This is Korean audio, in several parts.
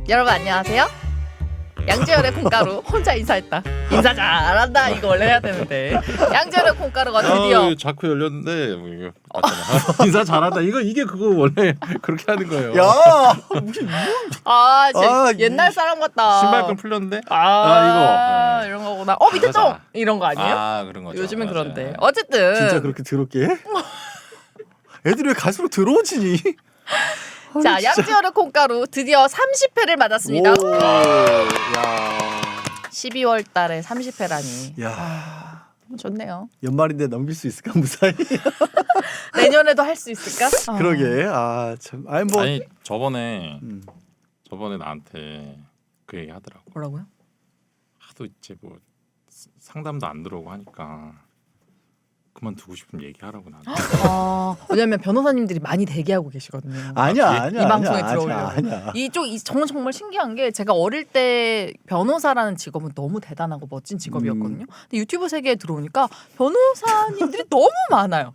여러분 안녕하세요. 양재열의 콩가루 혼자 인사했다. 인사 잘한다. 이거 원래 해야 되는데 양재열의 콩가루가 드디어 자꾸 열렸는데 뭐 이거 맞잖아. 인사 잘한다. 이게 그거 원래 그렇게 하는 거예요. 야 무슨 옛날 사람 같다. 신발끈 풀렸는데? 이거 이거. 이런 거구나. 밑에 똥 이런 거 아니에요? 그런 거죠. 요즘엔 맞아요. 그런데 어쨌든 진짜 그렇게 더럽게 해? 애들이 왜 갈수록 더러워지니? 자 양재열의 콩가루 드디어 30회를 맞았습니다. 야. 12월 달에 30회라니. 야. 좋네요. 연말인데 넘길 수 있을까 무사히? 내년에도 할 수 있을까? 그러게. 참. 아니 저번에 나한테 그 얘기 하더라고. 뭐라고요? 하도 이제 뭐 상담도 안 들어오고 하니까 그만두고 싶으면 얘기하라고 나한테. 왜냐면 변호사님들이 많이 대기하고 계시거든요. 아니야. 이 방송에 들어오려고. 아니야. 이쪽 정말 신기한 게 제가 어릴 때 변호사라는 직업은 너무 대단하고 멋진 직업이었거든요. 근데 유튜브 세계에 들어오니까 변호사님들이 너무 많아요.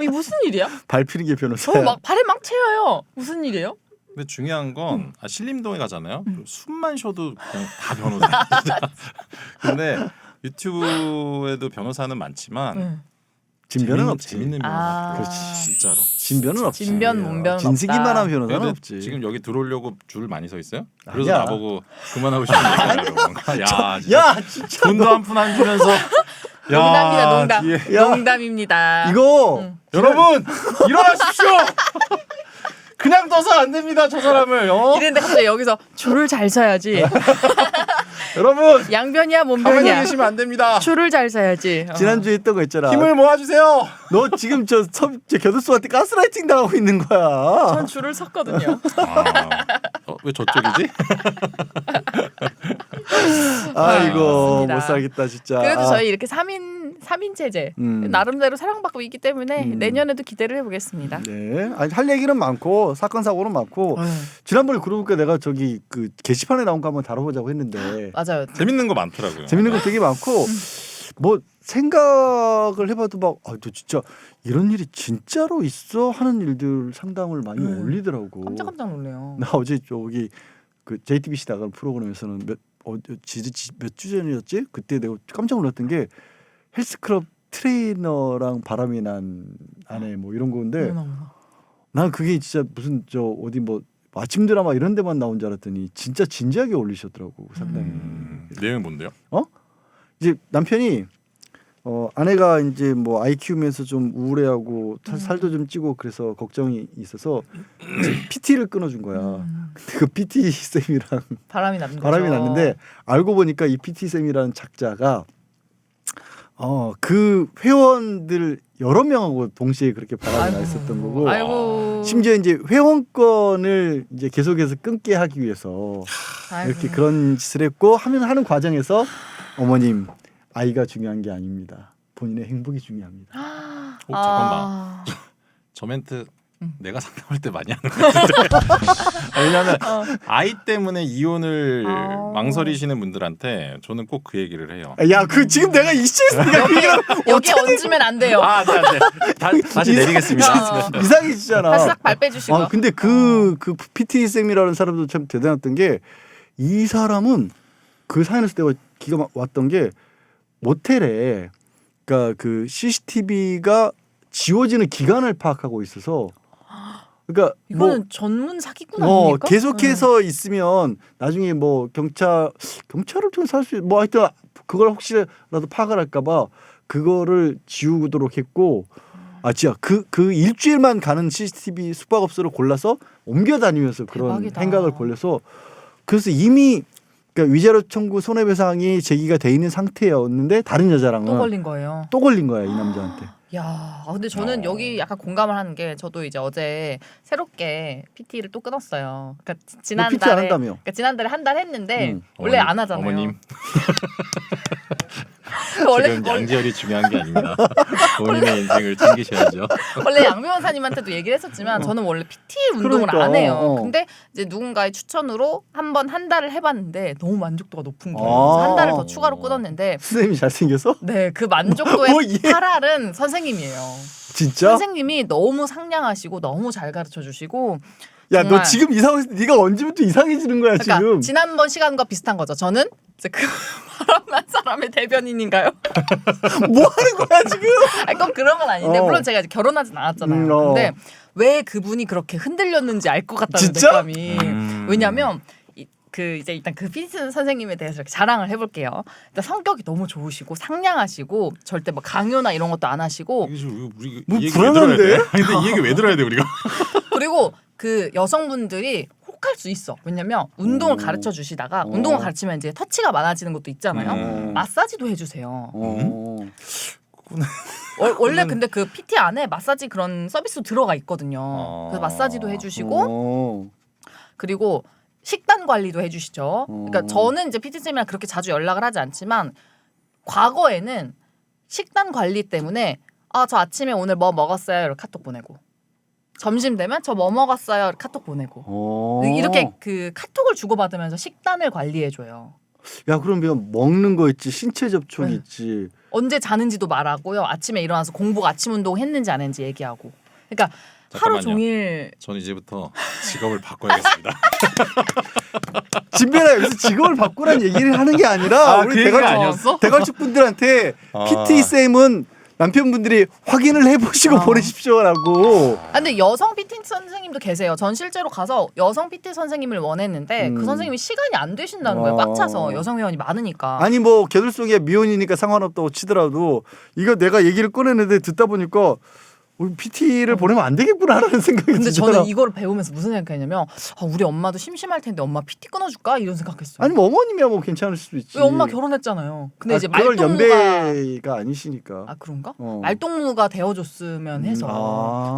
이게 무슨 일이야? 발피는 게 변호사야. 막 발에 막 채여요. 무슨 일이에요? 근데 중요한 건 신림동에 가잖아요. 숨만 쉬어도 그냥 다 변호사. 근데 유튜브에도 변호사는 많지만 진변은 없지. 재밌는 변호사. 그렇지. 진짜로. 진변은 없지. 진변 문변 진식이만 한 변호사는 그래도 없지. 지금 여기 들어오려고 줄 많이 서 있어요? 그래서 아니야. 나보고 그만하고 싶은 얘기하려고 그런가? 야 진짜 돈도 한 푼 안 주면서 농담이다 농담. 뒤에. 농담입니다. 이거 여러분 일어나십시오. 그냥 둬서 안 됩니다 저 사람을. 이랬는데 갑자기 여기서 줄을 잘 서야지. 여러분 양변이야 가만히 몸변이야. 계시면 안 됩니다. 줄을 잘 서야지. 지난주에 했던 거 있잖아. 힘을 모아주세요. 너 지금 저 교도소한테 가스라이팅 당하고 있는 거야. 전 줄을 섰거든요. 왜 저쪽이지? 아이고 맞습니다. 못 살겠다 진짜. 그래도 저희 이렇게 3인 체제 나름대로 사랑받고 있기 때문에 내년에도 기대를 해보겠습니다. 네, 아니 할 얘기는 많고 사건 사고는 많고 지난번에 그러니까 내가 저기 그 게시판에 나온 거 한번 다뤄보자고 했는데 맞아요. 재밌는 거 많더라고요. 재밌는 거 되게 많고 뭐 생각을 해봐도 막 너 진짜 이런 일이 진짜로 있어 하는 일들 상담을 많이 올리더라고. 깜짝 놀래요. 나 어제 저기 그 JTBC 나가는 프로그램에서는 몇 주 전이었지? 그때 내가 깜짝 놀랐던 게 헬스클럽 트레이너랑 바람이 난 아내 뭐 이런 건데 난 그게 진짜 무슨 저 어디 뭐 아침 드라마 이런 데만 나온 줄 알았더니 진짜 진지하게 올리셨더라고 상당히. 내용이 뭔데요? 이제 남편이 아내가 이제 뭐 아이 키우면서 좀 우울해하고 살도 좀 찌고 그래서 걱정이 있어서 PT를 끊어준 거야. 근데 그 PT 쌤이랑 바람이 났는 바람이 났는데 알고 보니까 이 PT 쌤이라는 작자가 그 회원들 여러 명하고 동시에 그렇게 바람이 나 있었던 거고. 아이고. 심지어 이제 회원권을 이제 계속해서 끊게 하기 위해서 이렇게 그런 짓을 했고 하는 과정에서 어머님 아이가 중요한 게 아닙니다. 본인의 행복이 중요합니다. 잠깐만. 저 멘트 내가 상담할 때 많이 하는 거 같은데. 왜냐하면 아이 때문에 이혼을 망설이시는 분들한테 저는 꼭 그 얘기를 해요. 야, 그 지금 내가 이 시스템이가 여기 얹으면 안 돼요. 네. 다시 내리겠습니다. 이상해지잖아. 다시 싹 발 빼주시고. 근데 그 PT 쌤이라는 사람도 참 대단했던 게 이 사람은 그 사연에서 내가 기가 왔던 게 모텔에 그러니까 그 CCTV가 지워지는 기간을 파악하고 있어서 그러니까 이거는 전문 사기꾼 아닙니까? 계속해서 있으면 나중에 뭐 경찰을 통해서 할 수 뭐 하여튼 그걸 혹시라도 파악을 할까봐 그거를 지우도록 했고 진짜 그 일주일만 가는 CCTV 숙박업소를 골라서 옮겨 다니면서 그런 대박이다. 행각을 벌려서 그래서 이미 그러니까 위자료 청구 손해배상이 제기가 돼 있는 상태였는데 다른 여자랑은 또 걸린 거예요. 또 걸린 거야 이 남자한테. 야, 근데 저는 여기 약간 공감을 하는 게 저도 이제 어제 새롭게 PT를 또 끊었어요. 그러니까 PT 안 지난달에 한다며? 지난달에 한 달 했는데 원래 안 하잖아요. 어머님. 원래 지금 양지열이 중요한 게 아닙니다. 본인의 인생을 챙기셔야죠. 원래 양 변호사님한테도 얘기를 했었지만 저는 원래 PT 운동을 그러니까, 안 해요. 근데 이제 누군가의 추천으로 한 달을 해봤는데 너무 만족도가 높은 거예요. 그래서 한 달을 더 추가로 끊었는데 선생님이 잘생겨서? 네, 그 만족도의 예. 파랄은 선생님이에요. 진짜? 선생님이 너무 상냥하시고 너무 잘 가르쳐 주시고 야, 너 정말. 지금 이상해서 네가 언제부터 이상해지는 거야 그러니까 지금? 지난번 시간과 비슷한 거죠. 저는 이제 그 바람난 사람의 대변인인가요? 뭐 하는 거야 지금? 아니, 꼭 그런 건 아닌데 어. 물론 제가 이제 결혼하진 않았잖아요. 근데 왜 그분이 그렇게 흔들렸는지 알 것 같다는 진짜? 느낌이. 왜냐면 그 이제 일단 그 피트 선생님에 대해서 이렇게 자랑을 해볼게요. 일단 성격이 너무 좋으시고 상냥하시고 절대 뭐 강요나 이런 것도 안 하시고 이게 지금 우리 뭐 이 얘기 불안한데? 왜 들어야 돼? 아니, 근데 이 얘기 왜 들어야 돼 우리가? 그리고 그 여성분들이 혹할 수 있어. 왜냐면 운동을 가르쳐 주시다가 운동을 가르치면 이제 터치가 많아지는 것도 있잖아요. 마사지도 해주세요. 원래 근데 그 PT 안에 마사지 그런 서비스도 들어가 있거든요. 그래서 마사지도 해주시고 그리고 식단 관리도 해주시죠. 그러니까 저는 이제 PT쌤이랑 그렇게 자주 연락을 하지 않지만 과거에는 식단 관리 때문에 저 아침에 오늘 뭐 먹었어요? 이렇게 카톡 보내고 점심 되면 저 뭐 먹었어요? 이렇게 카톡 보내고 이렇게 그 카톡을 주고받으면서 식단을 관리해줘요. 야, 그러면 먹는 거 있지, 신체 접촉 네. 있지. 언제 자는지도 말하고요. 아침에 일어나서 공복 아침 운동 했는지 안 했는지 얘기하고. 그러니까 하루 잠깐만요. 종일 저는 이제부터 직업을 바꿔야겠습니다. 진배라 여기서 직업을 바꾸라는 얘기를 하는 게 아니라 그 얘기가 아니었어? 대갈축 분들한테 PT 쌤은 남편분들이 확인을 해보시고 보내십시오라고. 근데 여성 PT 선생님도 계세요. 전 실제로 가서 여성 PT 선생님을 원했는데 그 선생님이 시간이 안 되신다는 거예요. 꽉 차서 여성 회원이 많으니까. 아니 뭐 개돌송이야 미혼이니까 상관없다고 치더라도 이거 내가 얘기를 꺼내는데 듣다 보니까 우리 PT를 보내면 안 되겠구나라는 생각이 근데 들더라. 저는 이거를 배우면서 무슨 생각했냐면 우리 엄마도 심심할 텐데 엄마 PT 끊어줄까 이런 생각했어요. 아니 뭐 어머님이야 뭐 괜찮을 수도 있지. 왜 엄마 결혼했잖아요. 근데 이제 그걸 말동무가 연배가 아니시니까. 그런가? 어. 말동무가 되어줬으면 해서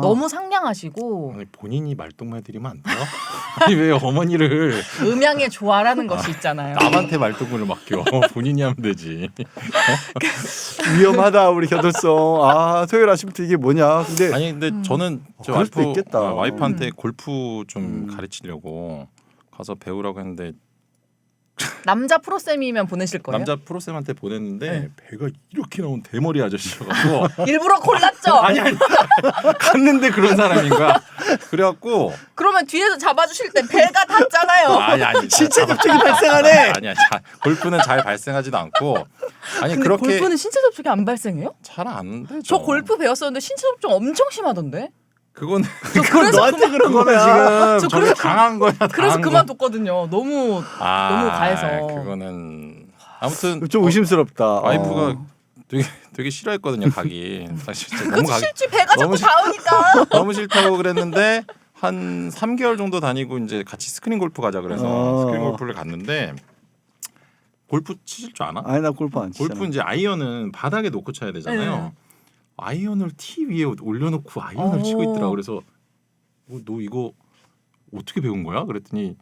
너무 상냥하시고 아니, 본인이 말동무 해드리면 안 돼요? 아니 왜 어머니를 음양의 조화라는 것이 있잖아요. 남한테 말동무를 맡겨? 본인이 하면 되지. 위험하다 우리 겨돌송. 토요일 아침부터 이게 뭐냐. 근데 아니 근데 저는 저 그럴 수도 있겠다. 와이프한테 골프 좀 가르치려고 가서 배우라고 했는데 남자 프로쌤이면 보내실 거예요? 남자 프로쌤한테 보냈는데 배가 이렇게 나온 대머리 아저씨여가지고 일부러 골랐죠? 아니 갔는데 그런 사람인 거야. 그래갖고 그러면 뒤에서 잡아주실 때 배가 닿잖아요. 아니 신체 접촉이 발생하네. 아니야 골프는 잘 발생하지도 않고 아니 근데 그렇게 골프는 신체 접촉이 안 발생해요? 잘 안 되죠. 저 골프 배웠었는데 신체 접촉 엄청 심하던데. 그건 그건 너한테 그런 거야. 지금 저게 당한 거야. 그래서 당한 거. 그만뒀거든요. 너무 가해서. 그거는 아무튼 좀 의심스럽다. 와이프가 되게 싫어했거든요 가기. 사실 진짜 너무 그것도 가기 실제 배가 너무 자꾸 닿으니까. 너무 싫다고 그랬는데 한 3개월 정도 다니고 이제 같이 스크린 골프 가자 그래서 스크린 골프를 갔는데 골프 치실 줄 아나? 아니 나 골프 안 치잖아. 골프 이제 아이언은 바닥에 놓고 쳐야 되잖아요. 아이언을 티 위에 올려놓고 아이언을 치고 있더라. 그래서 너 이거 어떻게 배운 거야? 그랬더니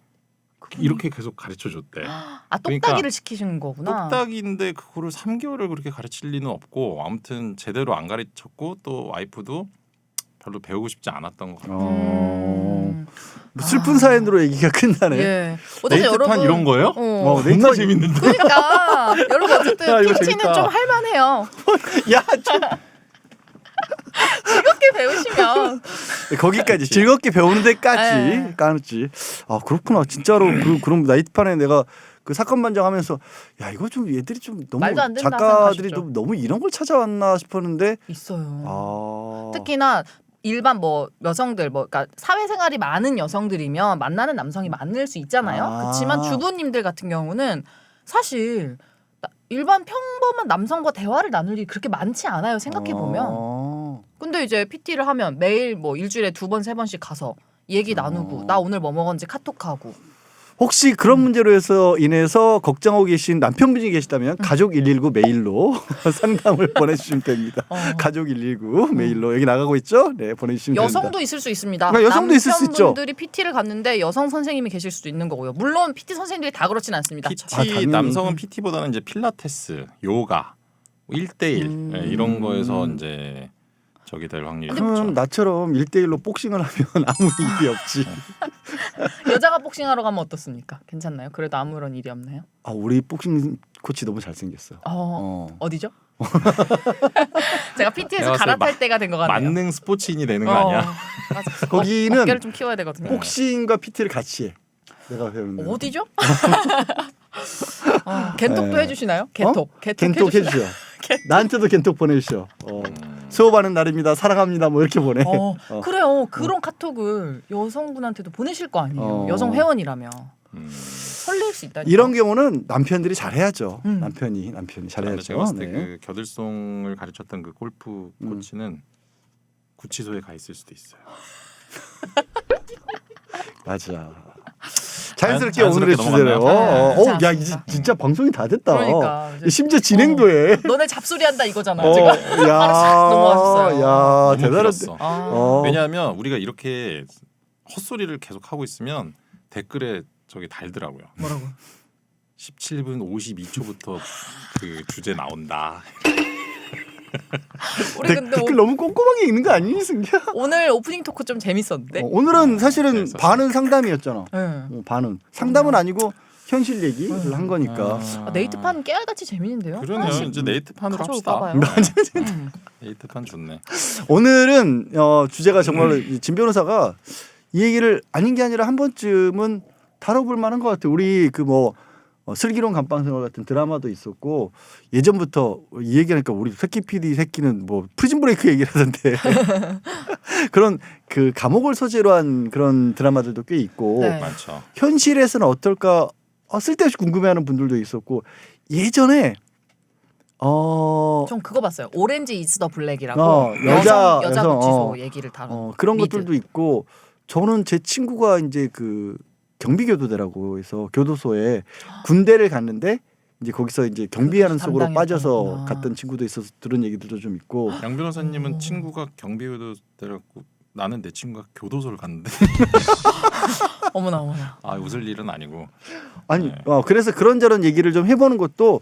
이렇게 계속 가르쳐 줬대. 똑딱이를 그러니까 시키신 거구나. 똑딱인데 그거를 3개월을 그렇게 가르칠 리는 없고 아무튼 제대로 안 가르쳤고 또 와이프도 별로 배우고 싶지 않았던 것 같아요. 음. 뭐 슬픈 사연으로 얘기가 끝나네. 예. 어쨌든 데이트 여러분 탄 이런 거예요? 데이트 겁나 재밌는데. 그러니까 여러분 어쨌든 야, 이거 PT는 재밌다. 좀 할만해요. 야, 좀 즐겁게 배우시면. 거기까지 즐겁게 배우는 데까지 네. 까놓지. 그렇구나. 진짜로 그럼 나이트판에 내가 그 사건 반장하면서 야 이거 좀 얘들이 좀 너무 말도 안 된다 작가들이 생각하셨죠? 너무 이런 걸 찾아왔나 싶었는데 있어요. 특히나 일반 뭐 여성들 그러니까 사회생활이 많은 여성들이면 만나는 남성이 많을 수 있잖아요. 그렇지만 주부님들 같은 경우는 사실 일반 평범한 남성과 대화를 나눌 일이 그렇게 많지 않아요. 생각해 보면. 근데 이제 PT를 하면 매일 뭐 일주일에 2번 3번씩 가서 얘기 나누고 나 오늘 뭐 먹었는지 카톡하고. 혹시 그런 문제로 해서 인해서 걱정하고 계신 남편분이 계시다면 가족 119 메일로 상담을 보내주시면 됩니다. 가족 119 메일로 여기 나가고 있죠? 네, 보내주시면 됩니다. 여성도 있을 수 있습니다. 그러니까 여성도 있을 수 있죠. 남편분들이 PT를 갔는데 여성 선생님이 계실 수도 있는 거고요. 물론 PT 선생님들이 다 그렇진 않습니다. PT 당연히. 남성은 PT보다는 이제 필라테스, 요가, 1대1 이런 거에서 이제 저기 될 확률이 그럼 높죠. 나처럼 1대1로 복싱을 하면 아무 일이 없지. 여자가 복싱하러 가면 어떻습니까? 괜찮나요? 그래도 아무런 일이 없나요? 우리 복싱 코치 너무 잘생겼어. 어디죠? 제가 PT에서 내가 봤을 때 갈아탈 때가 된 것 같네요. 만능 스포츠인이 되는 거 아니야? 맞아. 거기는 어깨를 좀 키워야 되거든요. 복싱과 PT를 같이 해. 내가 배우는. 어디죠? 겐톡도 네. 해주시나요? 겐톡. 겐톡 해주세요. 나한테도 겐톡 보내주시오. 수업하는 날입니다. 사랑합니다. 뭐 이렇게 보내. 그래요. 그런 카톡을 여성분한테도 보내실 거 아니에요. 여성 회원이라면 설렐 수 있다니까. 이런 경우는 남편들이 잘해야죠. 음. 남편이 그런데 잘해야죠. 제가 봤을 때 네. 그 겨들송을 가르쳤던 그 골프 코치는 구치소에 가 있을 수도 있어요. 맞아. 자연스럽게 자연스럽게 오늘의 주제래요. 넘어갔나요? 네. 야 이제 진짜 방송이 다 됐다. 그러니까. 심지어 진행도 해. 너네 잡소리 한다 이거잖아. 지금. 야, 넘어가셨어요. 야, 너무 대단한데. 길었어. 아. 왜냐하면 우리가 이렇게 헛소리를 계속 하고 있으면 댓글에 저기 달더라고요. 뭐라고? 17분 52초부터 그 주제 나온다. 우리 근데 댓글 너무 꼼꼼하게 읽는 거 아니니 승기야? 오늘 오프닝 토크 좀 재밌었는데. 오늘은 사실은 재밌었어. 반은 상담이었잖아. 네. 반은 상담은 아니고 현실 얘기를 한 거니까. 네이트판 깨알같이 재밌는데요. 그러네요. 하나씩 이제 네이트판으로 가져올까 합시다. 봐요. 네이트판 좋네. 오늘은 주제가 정말 진 변호사가 이 얘기를 아닌 게 아니라 한 번쯤은 다뤄볼 만한 것 같아요. 우리 그 뭐 슬기로운 감방생활 같은 드라마도 있었고 예전부터 이 얘기하니까 우리 새끼 PD 새끼는 뭐 프리즌 브레이크 얘기를 하던데 그런 그 감옥을 소재로 한 그런 드라마들도 꽤 있고 네. 많죠. 현실에서는 어떨까 쓸데없이 궁금해하는 분들도 있었고 예전에 전 그거 봤어요. 오렌지 이즈 더 블랙이라고 여자 여자 구치소 얘기를 다룬 그런 미드. 것들도 있고 저는 제 친구가 이제 그 경비교도대라고 해서 교도소에 군대를 갔는데 이제 거기서 이제 경비하는 속으로 담당했던 빠져서 거구나. 갔던 친구도 있어서 들은 얘기들도 좀 있고 양 변호사님은 친구가 경비교도 데려고 나는 내 친구가 교도소를 갔는데 어머나 어머나. 아 웃을 일은 아니고 아니 네. 그래서 그런저런 얘기를 좀 해보는 것도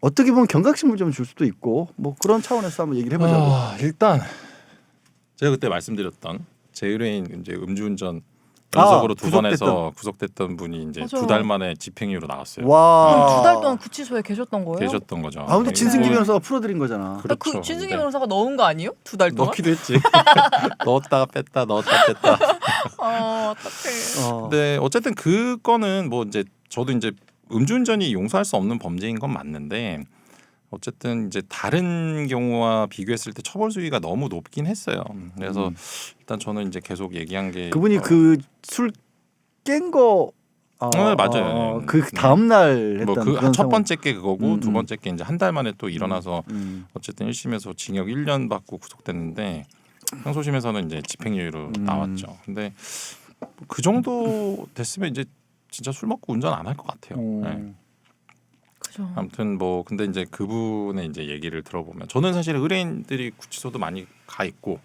어떻게 보면 경각심을 좀 줄 수도 있고 뭐 그런 차원에서 한번 얘기를 해보자고. 일단 제가 그때 말씀드렸던 제의뢰인 이제 음주운전 연속으로 두 번 해서 구속됐던 분이 이제 맞아요. 2달 만에 집행유예로 나왔어요. 와. 2달 동안 구치소에 계셨던 거예요? 계셨던 거죠. 근데 진승기 네. 변호사가 풀어드린 거잖아. 그렇죠. 그 진승기 근데 변호사가 넣은 거 아니에요? 2달 동안? 넣기도 했지. 넣었다가 뺐다, 넣었다 뺐다. 어떡해. 근데 어쨌든 그거는 뭐 이제 저도 이제 음주운전이 용서할 수 없는 범죄인 건 맞는데 어쨌든 이제 다른 경우와 비교했을 때 처벌 수위가 너무 높긴 했어요. 그래서 일단 저는 이제 계속 얘기한 게 그분이 그 술 깬 거 맞아요. 그 다음 날 했던 뭐 그 그런 첫 상황. 번째 게 그거고 두 번째 게 이제 한 달 만에 또 일어나서 음. 어쨌든 1심에서 징역 1년 받고 구속됐는데 항소심에서는 이제 집행유예로 나왔죠. 근데 그 정도 됐으면 이제 진짜 술 먹고 운전 안 할 것 같아요. 네. 그죠. 아무튼 뭐 근데 이제 그분의 이제 얘기를 들어보면 저는 사실 의뢰인들이 구치소도 많이 가 있고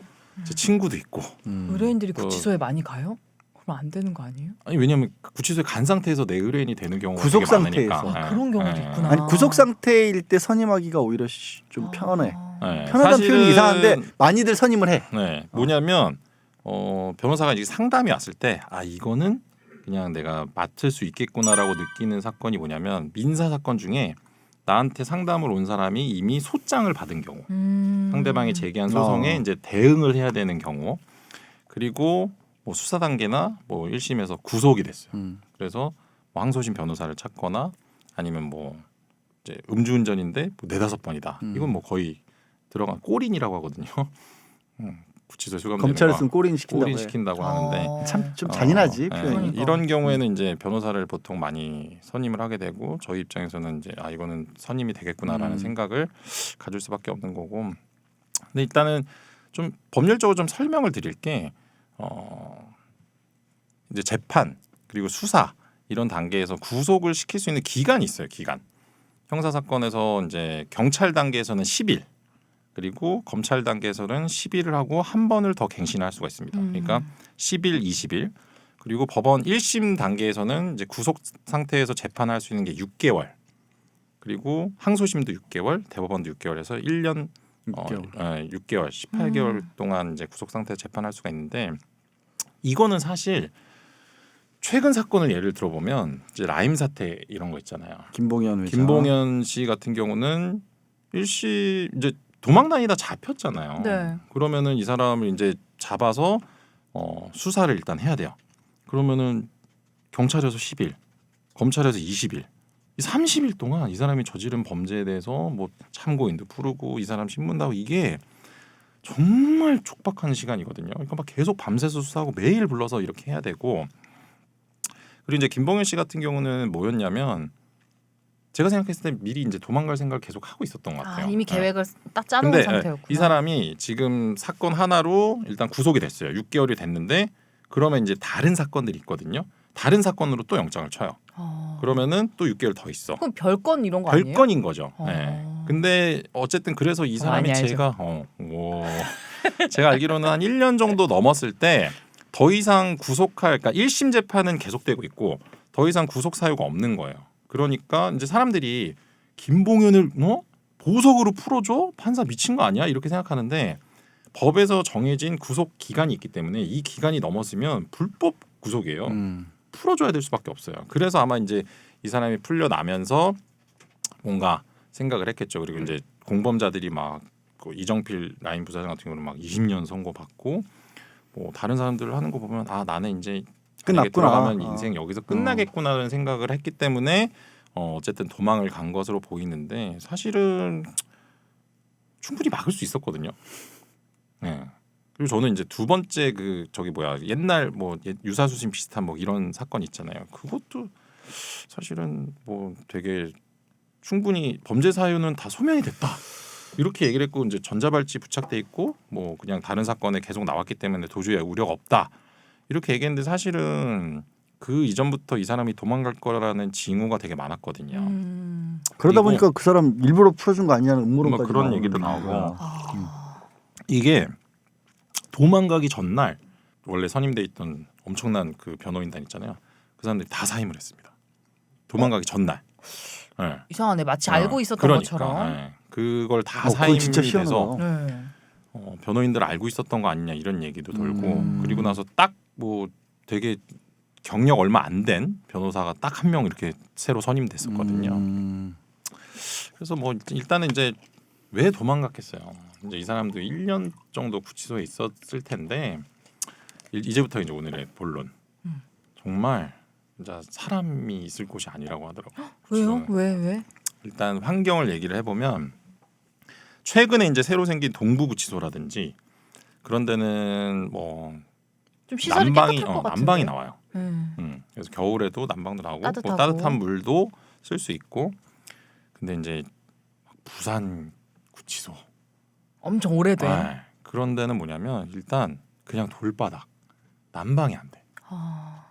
제 친구도 있고 의뢰인들이 또- 구치소에 많이 가요? 그럼 안 되는 거 아니에요? 아니 왜냐면 구치소에 간 상태에서 내 의뢰인이 되는 경우가 구속 되게 많으니까. 상태에서. 아, 그런 경우도 네. 있구나. 아니 구속 상태일 때 선임하기가 오히려 좀 편해. 네. 편하다는 사실은- 표현이 이상한데 많이들 선임을 해. 네, 뭐냐면 변호사가 이제 상담이 왔을 때 이거는 그냥 내가 맡을 수 있겠구나라고 느끼는 사건이 뭐냐면 민사 사건 중에 나한테 상담을 온 사람이 이미 소장을 받은 경우, 상대방이 제기한 소송에 이제 대응을 해야 되는 경우, 그리고 뭐 수사 단계나 뭐 1심에서 구속이 됐어요. 그래서 뭐 항소심 변호사를 찾거나 아니면 뭐 이제 음주운전인데 뭐 4-5번이다. 이건 뭐 거의 들어간 꼬린이라고 하거든요. 구치소에 수감되는 검찰에 거. 쓰면 꼬린 시킨다고 꼬린 해. 시킨다고 하는데 참 좀 잔인하지 네, 표현이. 그러니까. 이런 경우에는 이제 변호사를 보통 많이 선임을 하게 되고 저희 입장에서는 이제 이거는 선임이 되겠구나라는 생각을 가질 수밖에 없는 거고. 근데 일단은 좀 법률적으로 좀 설명을 드릴 게 이제 재판 그리고 수사 이런 단계에서 구속을 시킬 수 있는 기간이 있어요. 기간. 형사 사건에서 이제 경찰 단계에서는 10일 그리고 검찰 단계에서는 10일을 하고 한 번을 더 갱신할 수가 있습니다. 그러니까 10일, 20일 그리고 법원 1심 단계에서는 이제 구속 상태에서 재판할 수 있는 게 6개월 그리고 항소심도 6개월, 대법원도 6개월에서 1년 6개월, 18개월 동안 이제 구속 상태에서 재판할 수가 있는데 이거는 사실 최근 사건을 예를 들어보면 이제 라임 사태 이런 거 있잖아요. 김봉현 회장. 김봉현 씨 같은 경우는 1심 이제 도망 다니다 잡혔잖아요. 네. 그러면은 이 사람을 이제 잡아서 수사를 일단 해야 돼요. 그러면은 경찰에서 10일, 검찰에서 20일, 이 30일 동안 이 사람이 저지른 범죄에 대해서 뭐 참고인도 부르고 이 사람 신문도 하고 이게 정말 촉박한 시간이거든요. 그러니까 막 계속 밤새서 수사하고 매일 불러서 이렇게 해야 되고 그리고 이제 김봉현 씨 같은 경우는 뭐였냐면 제가 생각했을 때 미리 이제 도망갈 생각을 계속 하고 있었던 것 같아요. 이미 네. 계획을 딱 짜놓은 근데 상태였구나. 이 사람이 지금 사건 하나로 일단 구속이 됐어요. 6개월이 됐는데 그러면 이제 다른 사건들이 있거든요. 다른 사건으로 또 영장을 쳐요. 그러면은 또 6개월 더 있어. 그럼 별건 이런 거 아니에요? 별건인 거죠. 어. 네. 근데 어쨌든 그래서 이 사람이 많이 알죠. 제가 알기로는 한 1년 정도 넘었을 때 더 이상 구속할 그러니까 1심 재판은 계속되고 있고 더 이상 구속 사유가 없는 거예요. 그러니까 이제 사람들이 김봉현을 보석으로 풀어줘? 판사 미친 거 아니야? 이렇게 생각하는데 법에서 정해진 구속 기간이 있기 때문에 이 기간이 넘었으면 불법 구속이에요. 풀어줘야 될 수밖에 없어요. 그래서 아마 이제 이 사람이 풀려나면서 뭔가 생각을 했겠죠. 그리고 이제 공범자들이 막 이정필 라인 부사장 같은 경우는 막 20년 선고 받고 뭐 다른 사람들 하는 거 보면 나는 이제 끝났구나. 들어가면 인생 여기서 끝나겠구나라는 생각을 했기 때문에 어쨌든 도망을 간 것으로 보이는데 사실은 충분히 막을 수 있었거든요. 네. 그리고 저는 이제 두 번째 옛날 뭐 유사수신 비슷한 뭐 이런 사건 있잖아요. 그것도 사실은 뭐 되게 충분히 범죄 사유는 다 소명이 됐다. 이렇게 얘기를 했고 이제 전자발찌 부착돼 있고 뭐 그냥 다른 사건에 계속 나왔기 때문에 도저히 우려가 없다. 이렇게 얘기했는데 사실은 그 이전부터 이 사람이 도망갈 거라는 징후가 되게 많았거든요. 그러다 그리고 보니까 그 사람 일부러 풀어준 거 아니냐는 음모론까지 뭐 그런 나오는 얘기도 거야. 나오고 이게 도망가기 전날 원래 선임돼 있던 엄청난 그 변호인단 있잖아요. 그 사람들이 다 사임을 했습니다. 도망가기 전날. 네. 이상하네. 마치 알고 있었던 그러니까, 것처럼. 네. 그걸 다 그건 사임이 진짜 돼서 희한하다. 네. 변호인들 알고 있었던 거 아니냐 이런 얘기도 돌고 그리고 나서 딱 뭐 되게 경력 얼마 안 된 변호사가 딱 한 명 이렇게 새로 선임됐었거든요. 그래서 뭐 일단은 이제 왜 도망갔겠어요. 이제 이 사람도 1년 정도 구치소에 있었을 텐데 이제부터 이제 오늘의 본론. 정말 진짜 사람이 있을 곳이 아니라고 하더라고요. 왜요? 왜? 일단 환경을 얘기를 해보면 최근에 이제 새로 생긴 동부구치소라든지 그런 데는 뭐 좀 시설이 깨끗할 것 같은데. 난방이 나와요. 그래서 겨울에도 난방도 나오고 따뜻하고. 뭐 따뜻한 물도 쓸 수 있고. 근데 이제 부산 구치소 엄청 오래된. 네. 그런 데는 뭐냐면 일단 그냥 돌바닥 난방이 안 돼.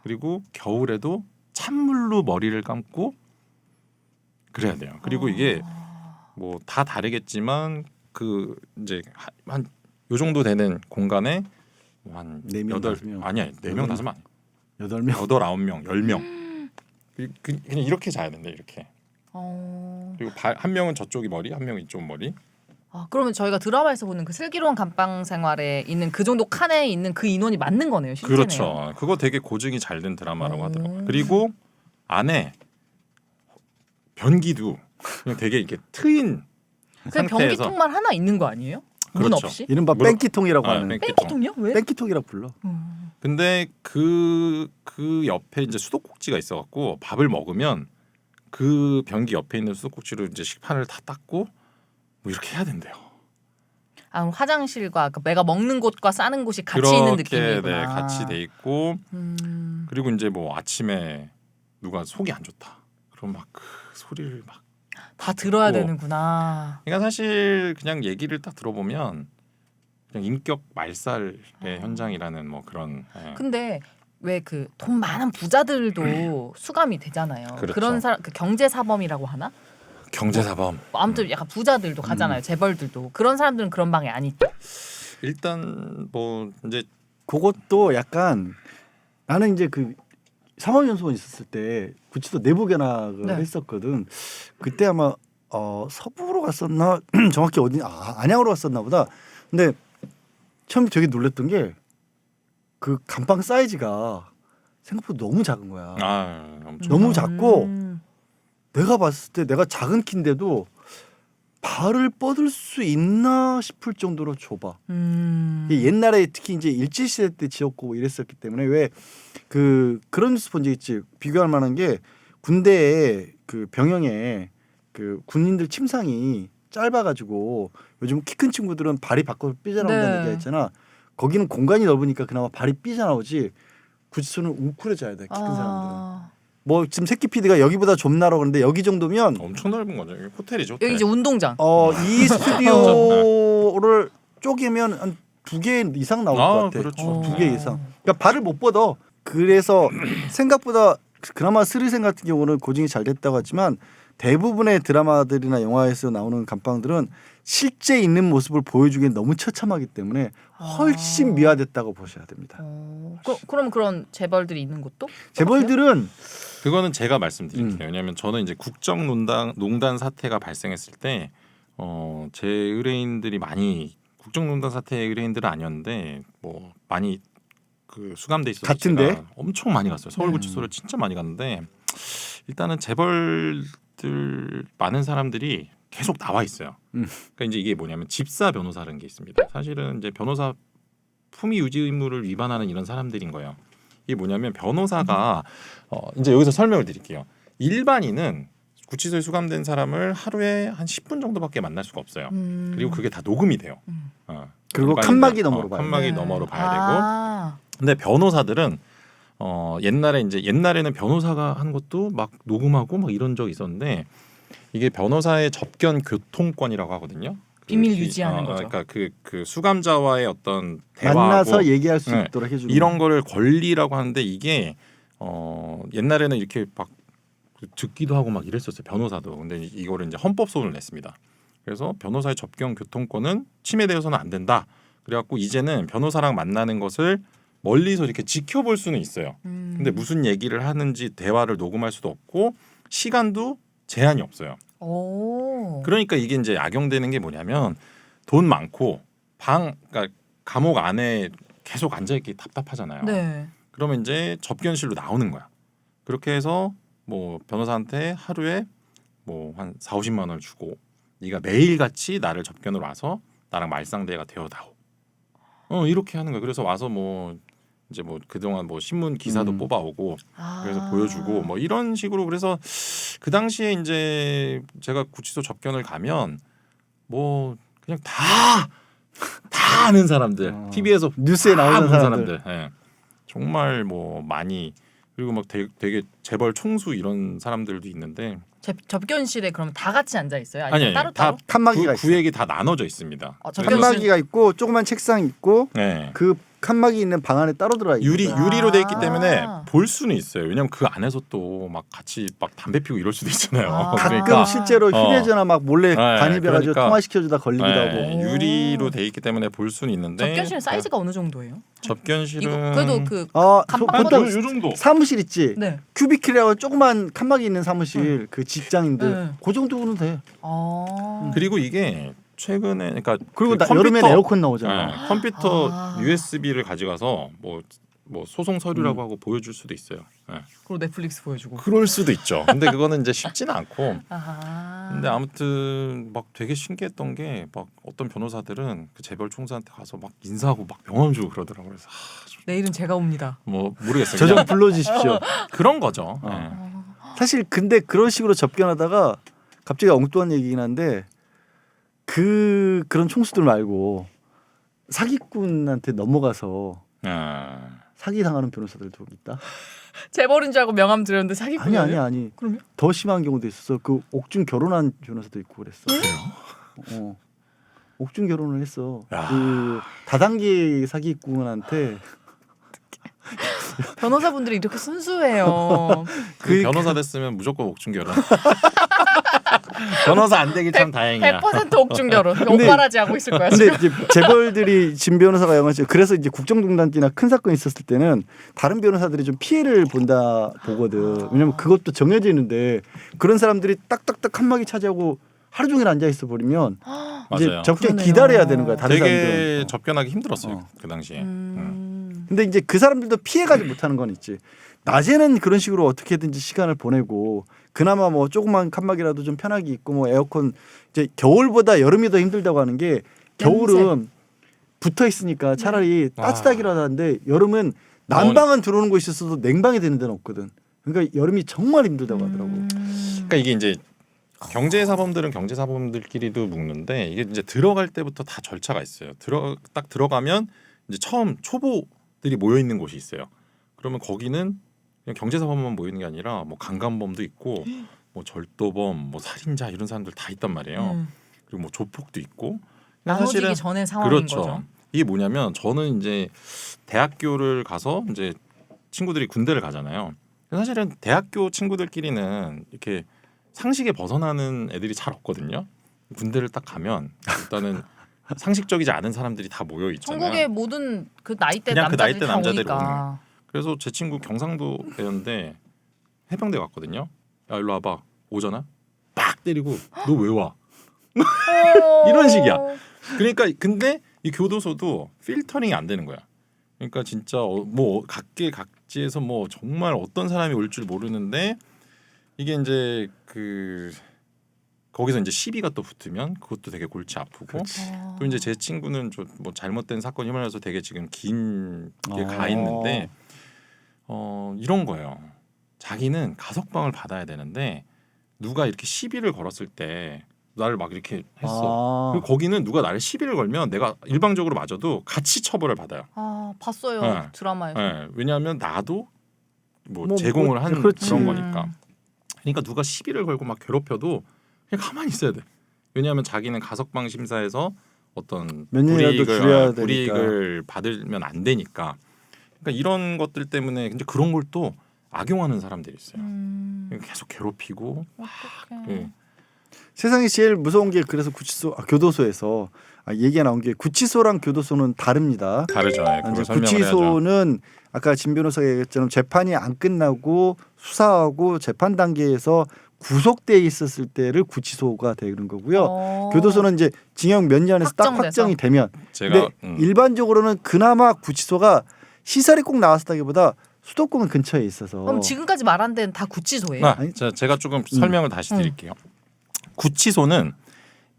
그리고 겨울에도 찬물로 머리를 감고 그래야 돼요. 그리고 이게 뭐 다 다르겠지만 그 이제 한 요 정도 되는 공간에 한 4명, 8, 5명. 아니야 4명 5명 아니야 8명. 8, 9명 10명 그냥 이렇게 자야 된대 이렇게. 그리고 한 명은 저쪽이 머리 한 명은 이쪽 머리. 그러면 저희가 드라마에서 보는 그 슬기로운 감방 생활에 있는 그 정도 칸에 있는 그 인원이 맞는 거네요. 실제네요. 그렇죠. 그거 되게 고증이 잘 된 드라마라고 하더라고요. 그리고 안에 변기도 그냥 되게 이렇게 트인 그냥 상태에서 변기통만 하나 있는 거 아니에요? 문 그렇죠. 없이? 이른바 뺑기통이라고 하는. 뺑기통. 뺑기통이요? 왜? 뺑기통이라고 불러. 근데 그 옆에 이제 수도꼭지가 있어갖고 밥을 먹으면 그 변기 옆에 있는 수도꼭지로 이제 식판을 다 닦고 뭐 이렇게 해야 된대요. 화장실과 내가 먹는 곳과 싸는 곳이 같이 있는 느낌이구나. 네, 같이 돼 있고 그리고 이제 뭐 아침에 누가 속이 안 좋다. 그럼 막 그 소리를 막 다 들어야 듣고. 되는구나. 그러니까 사실 그냥 얘기를 딱 들어보면 그냥 인격 말살의 현장이라는 뭐 그런. 근데 왜 그 돈 많은 부자들도 수감이 되잖아요. 그렇죠. 그런 사람 그 경제 사범이라고 하나? 경제사범. 아무튼 약간 부자들도 가잖아요. 재벌들도 그런 사람들은 그런 방에 안 있죠. 일단 뭐 이제 그것도 약간 나는 이제 그 사법연수원 있었을 때 구치소 내부 견학을 네. 했었거든. 그때 아마 서부로 갔었나 정확히 어디 안양으로 갔었나 보다. 근데 처음에 되게 놀랐던 게 그 감방 사이즈가 생각보다 너무 작은 거야. 엄청 너무 작고 내가 봤을 때 내가 작은 키인데도 발을 뻗을 수 있나 싶을 정도로 좁아. 음. 이게 옛날에 특히 이제 일제 시대 때 지었고 이랬었기 때문에 왜 그런 뉴스 본 적 있지. 비교할 만한 게 군대에 그 병영에 그 군인들 침상이 짧아가지고 요즘 키 큰 친구들은 발이 밖으로 삐져나온다는 네. 얘기가 있잖아. 거기는 공간이 넓으니까 그나마 발이 삐져나오지. 구치소는 웅크려져야 돼. 키 큰 사람들은. 뭐 지금 새끼 PD가 여기보다 좁나라고 그러는데 여기 정도면 엄청 넓은 거죠. 이게 호텔이죠. 호텔. 여기 이제 운동장. 이 스튜디오를 쪼개면 한 2개 이상 나올 것 같아. 그렇죠. 2개 이상. 그러니까 발을 못 뻗어. 그래서 생각보다 그나마 스리생 같은 경우는 고증이 잘 됐다고 하지만 대부분의 드라마들이나 영화에서 나오는 감방들은 실제 있는 모습을 보여주기엔 너무 처참하기 때문에 훨씬 미화됐다고 보셔야 됩니다. 그럼 그런 재벌들이 있는 곳도? 재벌들은 그거는 제가 말씀드릴게요. 왜냐하면 저는 이제 국정농단 사태가 발생했을 때 제 의뢰인들이 많이 국정농단 사태의 의뢰인들은 아니었는데 뭐 많이 그 수감돼 있어서 같은데? 제가 엄청 많이 갔어요. 서울구치소를 진짜 많이 갔는데 일단은 재벌들 많은 사람들이 계속 나와 있어요. 그러니까 이제 이게 뭐냐면 집사 변호사라는 게 있습니다. 사실은 이제 변호사 품위 유지 의무를 위반하는 이런 사람들인 거예요. 이게 뭐냐면 변호사가 이제 여기서 설명을 드릴게요. 일반인은 구치소에 수감된 사람을 하루에 한 10분 정도밖에 만날 수가 없어요. 그리고 그게 다 녹음이 돼요. 그리고 일반인들, 칸막이 너머로 봐요. 칸막이 네. 너머로 봐야 되고. 근데 변호사들은 옛날에는 변호사가 한 것도 막 녹음하고 막 이런 적이 있었는데 이게 변호사의 접견 교통권이라고 하거든요. 비밀 유지하는 거죠. 그러니까 그 수감자와의 어떤 대화하고 만나서 얘기할 수 네. 있도록 해주는 이런 거를 권리라고 하는데 이게 옛날에는 이렇게 막 듣기도 하고 막 이랬었어요. 변호사도. 근데 이거를 이제 헌법 소원을 냈습니다. 그래서 변호사의 접견 교통권은 침해되어서는 안 된다. 그래갖고 이제는 변호사랑 만나는 것을 멀리서 이렇게 지켜볼 수는 있어요. 근데 무슨 얘기를 하는지 대화를 녹음할 수도 없고 시간도 제한이 없어요. 그러니까 이게 이제 악용되는 게 뭐냐면 돈 많고 그러니까 감옥 안에 계속 앉아있기 답답하잖아요. 네. 그러면 이제 접견실로 나오는 거야. 그렇게 해서 뭐 변호사한테 하루에 뭐 한 4-50만 원을 주고 네가 매일같이 나를 접견으로 와서 나랑 말상대가 되어다오. 이렇게 하는 거야. 그래서 와서 뭐 이제 뭐 그동안 뭐 신문 기사도 뽑아오고 그래서 보여주고 뭐 이런 식으로 그래서 그 당시에 이제 제가 구치소 접견을 가면 뭐 그냥 다 아는 사람들 TV에서 뉴스에 나오는 본 사람들. 예. 정말 뭐 많이 그리고 막 되게 재벌 총수 이런 사람들도 있는데 접견실에 그럼 다 같이 앉아 있어요? 아니 따로 다 따로? 칸막이가 있어. 구역이 다 나눠져 있습니다. 접견실? 칸막이가 있고 조그만 책상 있고 네. 그 칸막이 있는 방 안에 따로 들어가 있는 거야. 유리로 돼 있기 때문에 볼 수는 있어요. 왜냐면 그 안에서 또 막 같이 막 담배 피우고 이럴 수도 있잖아요. 가끔 그러니까 실제로 휴대전화 막 몰래 간입해가지고 그러니까. 통화시켜주다 걸리기도 하고. 네, 유리로 돼 있기 때문에 볼 수는 있는데 접견실 사이즈가 어느 정도예요? 접견실은 이거 그래도 그 보통 감방 요 정도. 사무실 있지. 네. 큐비클이라고 조그만 칸막이 있는 사무실 그 직장인들 네. 그 정도는 돼. 그리고 이게 최근에 그러니까 그리고 그 여름엔 컴퓨터- 에어컨 나오잖아. 네, 컴퓨터 USB를 가져가서 뭐 소송 서류라고 하고 보여줄 수도 있어요. 네. 그리고 넷플릭스 보여주고. 그럴 수도 있죠. 근데 그거는 이제 쉽지는 않고. 아하. 근데 아무튼 막 되게 신기했던 게 막 어떤 변호사들은 그 재벌 총수한테 가서 막 인사하고 막 명함 주고 그러더라고요. 그래서 내일은 제가 옵니다. 뭐 모르겠어요. 저 좀 그냥 불러주십시오. 그런 거죠. 네. 사실 근데 그런 식으로 접견하다가 갑자기 엉뚱한 얘기긴 한데 그런 총수들 말고 사기꾼한테 넘어가서 사기 당하는 변호사들도 있다. 재벌인 줄 알고 명함 드렸는데 사기꾼이에요? 아니. 그럼요? 더 심한 경우도 있었어. 그 옥중 결혼한 변호사도 있고 그랬어. 그래요? 옥중 결혼을 했어. 야. 그 다단계 사기꾼한테 변호사분들이 이렇게 순수해요. 그 변호사 됐으면 무조건 옥중 결혼. 변호사 안 되길 참 다행이야. 100% 옥중 결혼. 근데- 오빠라지 하고 있을 거야. 근데 지금. 이제 재벌들이 진 변호사가 영화죠. 그래서 이제 국정농단 때나 큰 사건이 있었을 때는 다른 변호사들이 좀 피해를 본다 보거든. 왜냐면 그것도 정해져 있는데 그런 사람들이 딱딱딱 칸막이 차지하고 하루 종일 앉아 있어 버리면 이제 맞아요. 접견 그러네요. 기다려야 되는 거야. 다른 되게 사람들은. 접견하기 힘들었어요. 그 당시에. 근데 이제 그 사람들도 피해가지 못하는 건 있지. 낮에는 그런 식으로 어떻게든지 시간을 보내고 그나마 뭐 조그만 칸막이라도 좀 편하게 있고 뭐 에어컨 이제 겨울보다 여름이 더 힘들다고 하는 게 겨울은 붙어 있으니까 차라리 따뜻하기라도 하는데 여름은 난방은 들어오는 곳이 있어도 냉방이 되는 데는 없거든. 그러니까 여름이 정말 힘들다고 하더라고. 그러니까 이게 이제 경제사범들은 경제사범들끼리도 묵는데 이게 이제 들어갈 때부터 다 절차가 있어요. 딱 들어가면 이제 처음 초보들이 모여 있는 곳이 있어요. 그러면 거기는 그냥 경제사범만 모이는 게 아니라 뭐 강간범도 있고 뭐 절도범, 뭐 살인자 이런 사람들 다 있단 말이에요. 그리고 뭐 조폭도 있고. 나눠지기 전에 상황인 그렇죠. 거죠. 이게 뭐냐면 저는 이제 대학교를 가서 이제 친구들이 군대를 가잖아요. 사실은 대학교 친구들끼리는 이렇게 상식에 벗어나는 애들이 잘 없거든요. 군대를 딱 가면 일단은 상식적이지 않은 사람들이 다 모여 있잖아요. 전국의 모든 그 나이대 그냥 그 남자들이 나이대 다 남자들이 오니까. 오는 거예요. 그래서 제 친구 경상도 애였는데 해병대 갔거든요. 야 일로 와봐. 오잖아. 빡 때리고 너 왜 와? 이런 식이야. 그러니까 근데 이 교도소도 필터링이 안 되는 거야. 그러니까 진짜 뭐 각계각지에서 뭐 정말 어떤 사람이 올 줄 모르는데 이게 이제 그 거기서 이제 시비가 또 붙으면 그것도 되게 골치 아프고 또 이제 제 친구는 좀 뭐 잘못된 사건이 휘말려서 되게 지금 긴 게 가 있는데 이런 거예요. 자기는 가석방을 받아야 되는데 누가 이렇게 시비를 걸었을 때 나를 막 이렇게 했어. 그리고 거기는 누가 나를 시비를 걸면 내가 일방적으로 맞아도 같이 처벌을 받아요. 아 봤어요 네. 드라마에서. 네. 왜냐하면 나도 뭐 뭐, 제공을 한 그렇지. 그런 거니까. 그러니까 누가 시비를 걸고 막 괴롭혀도 그냥 가만히 있어야 돼. 왜냐하면 자기는 가석방 심사에서 어떤 몇 년이라도 줄여야 불이익을 받으면 안 되니까. 그러니까 이런 것들 때문에 이제 그런 걸 또 악용하는 사람들이 있어요. 계속 괴롭히고. 어떡해. 예. 세상에 제일 무서운 게 그래서 교도소에서 얘기가 나온 게 구치소랑 교도소는 다릅니다. 다르죠. 예, 그걸 이제 설명을 해야죠. 구치소는 아까 진 변호사가 얘기했처럼 재판이 안 끝나고 수사하고 재판 단계에서 구속돼 있었을 때를 구치소가 되는 거고요. 교도소는 이제 징역 몇 년에서 딱 확정돼서? 확정이 되면 제가 근데 일반적으로는 그나마 구치소가 시설이 꼭 나왔다기보다 수도권 근처에 있어서 그럼 지금까지 말한 데는 다 구치소예요? 제가 조금 설명을 다시 드릴게요. 구치소는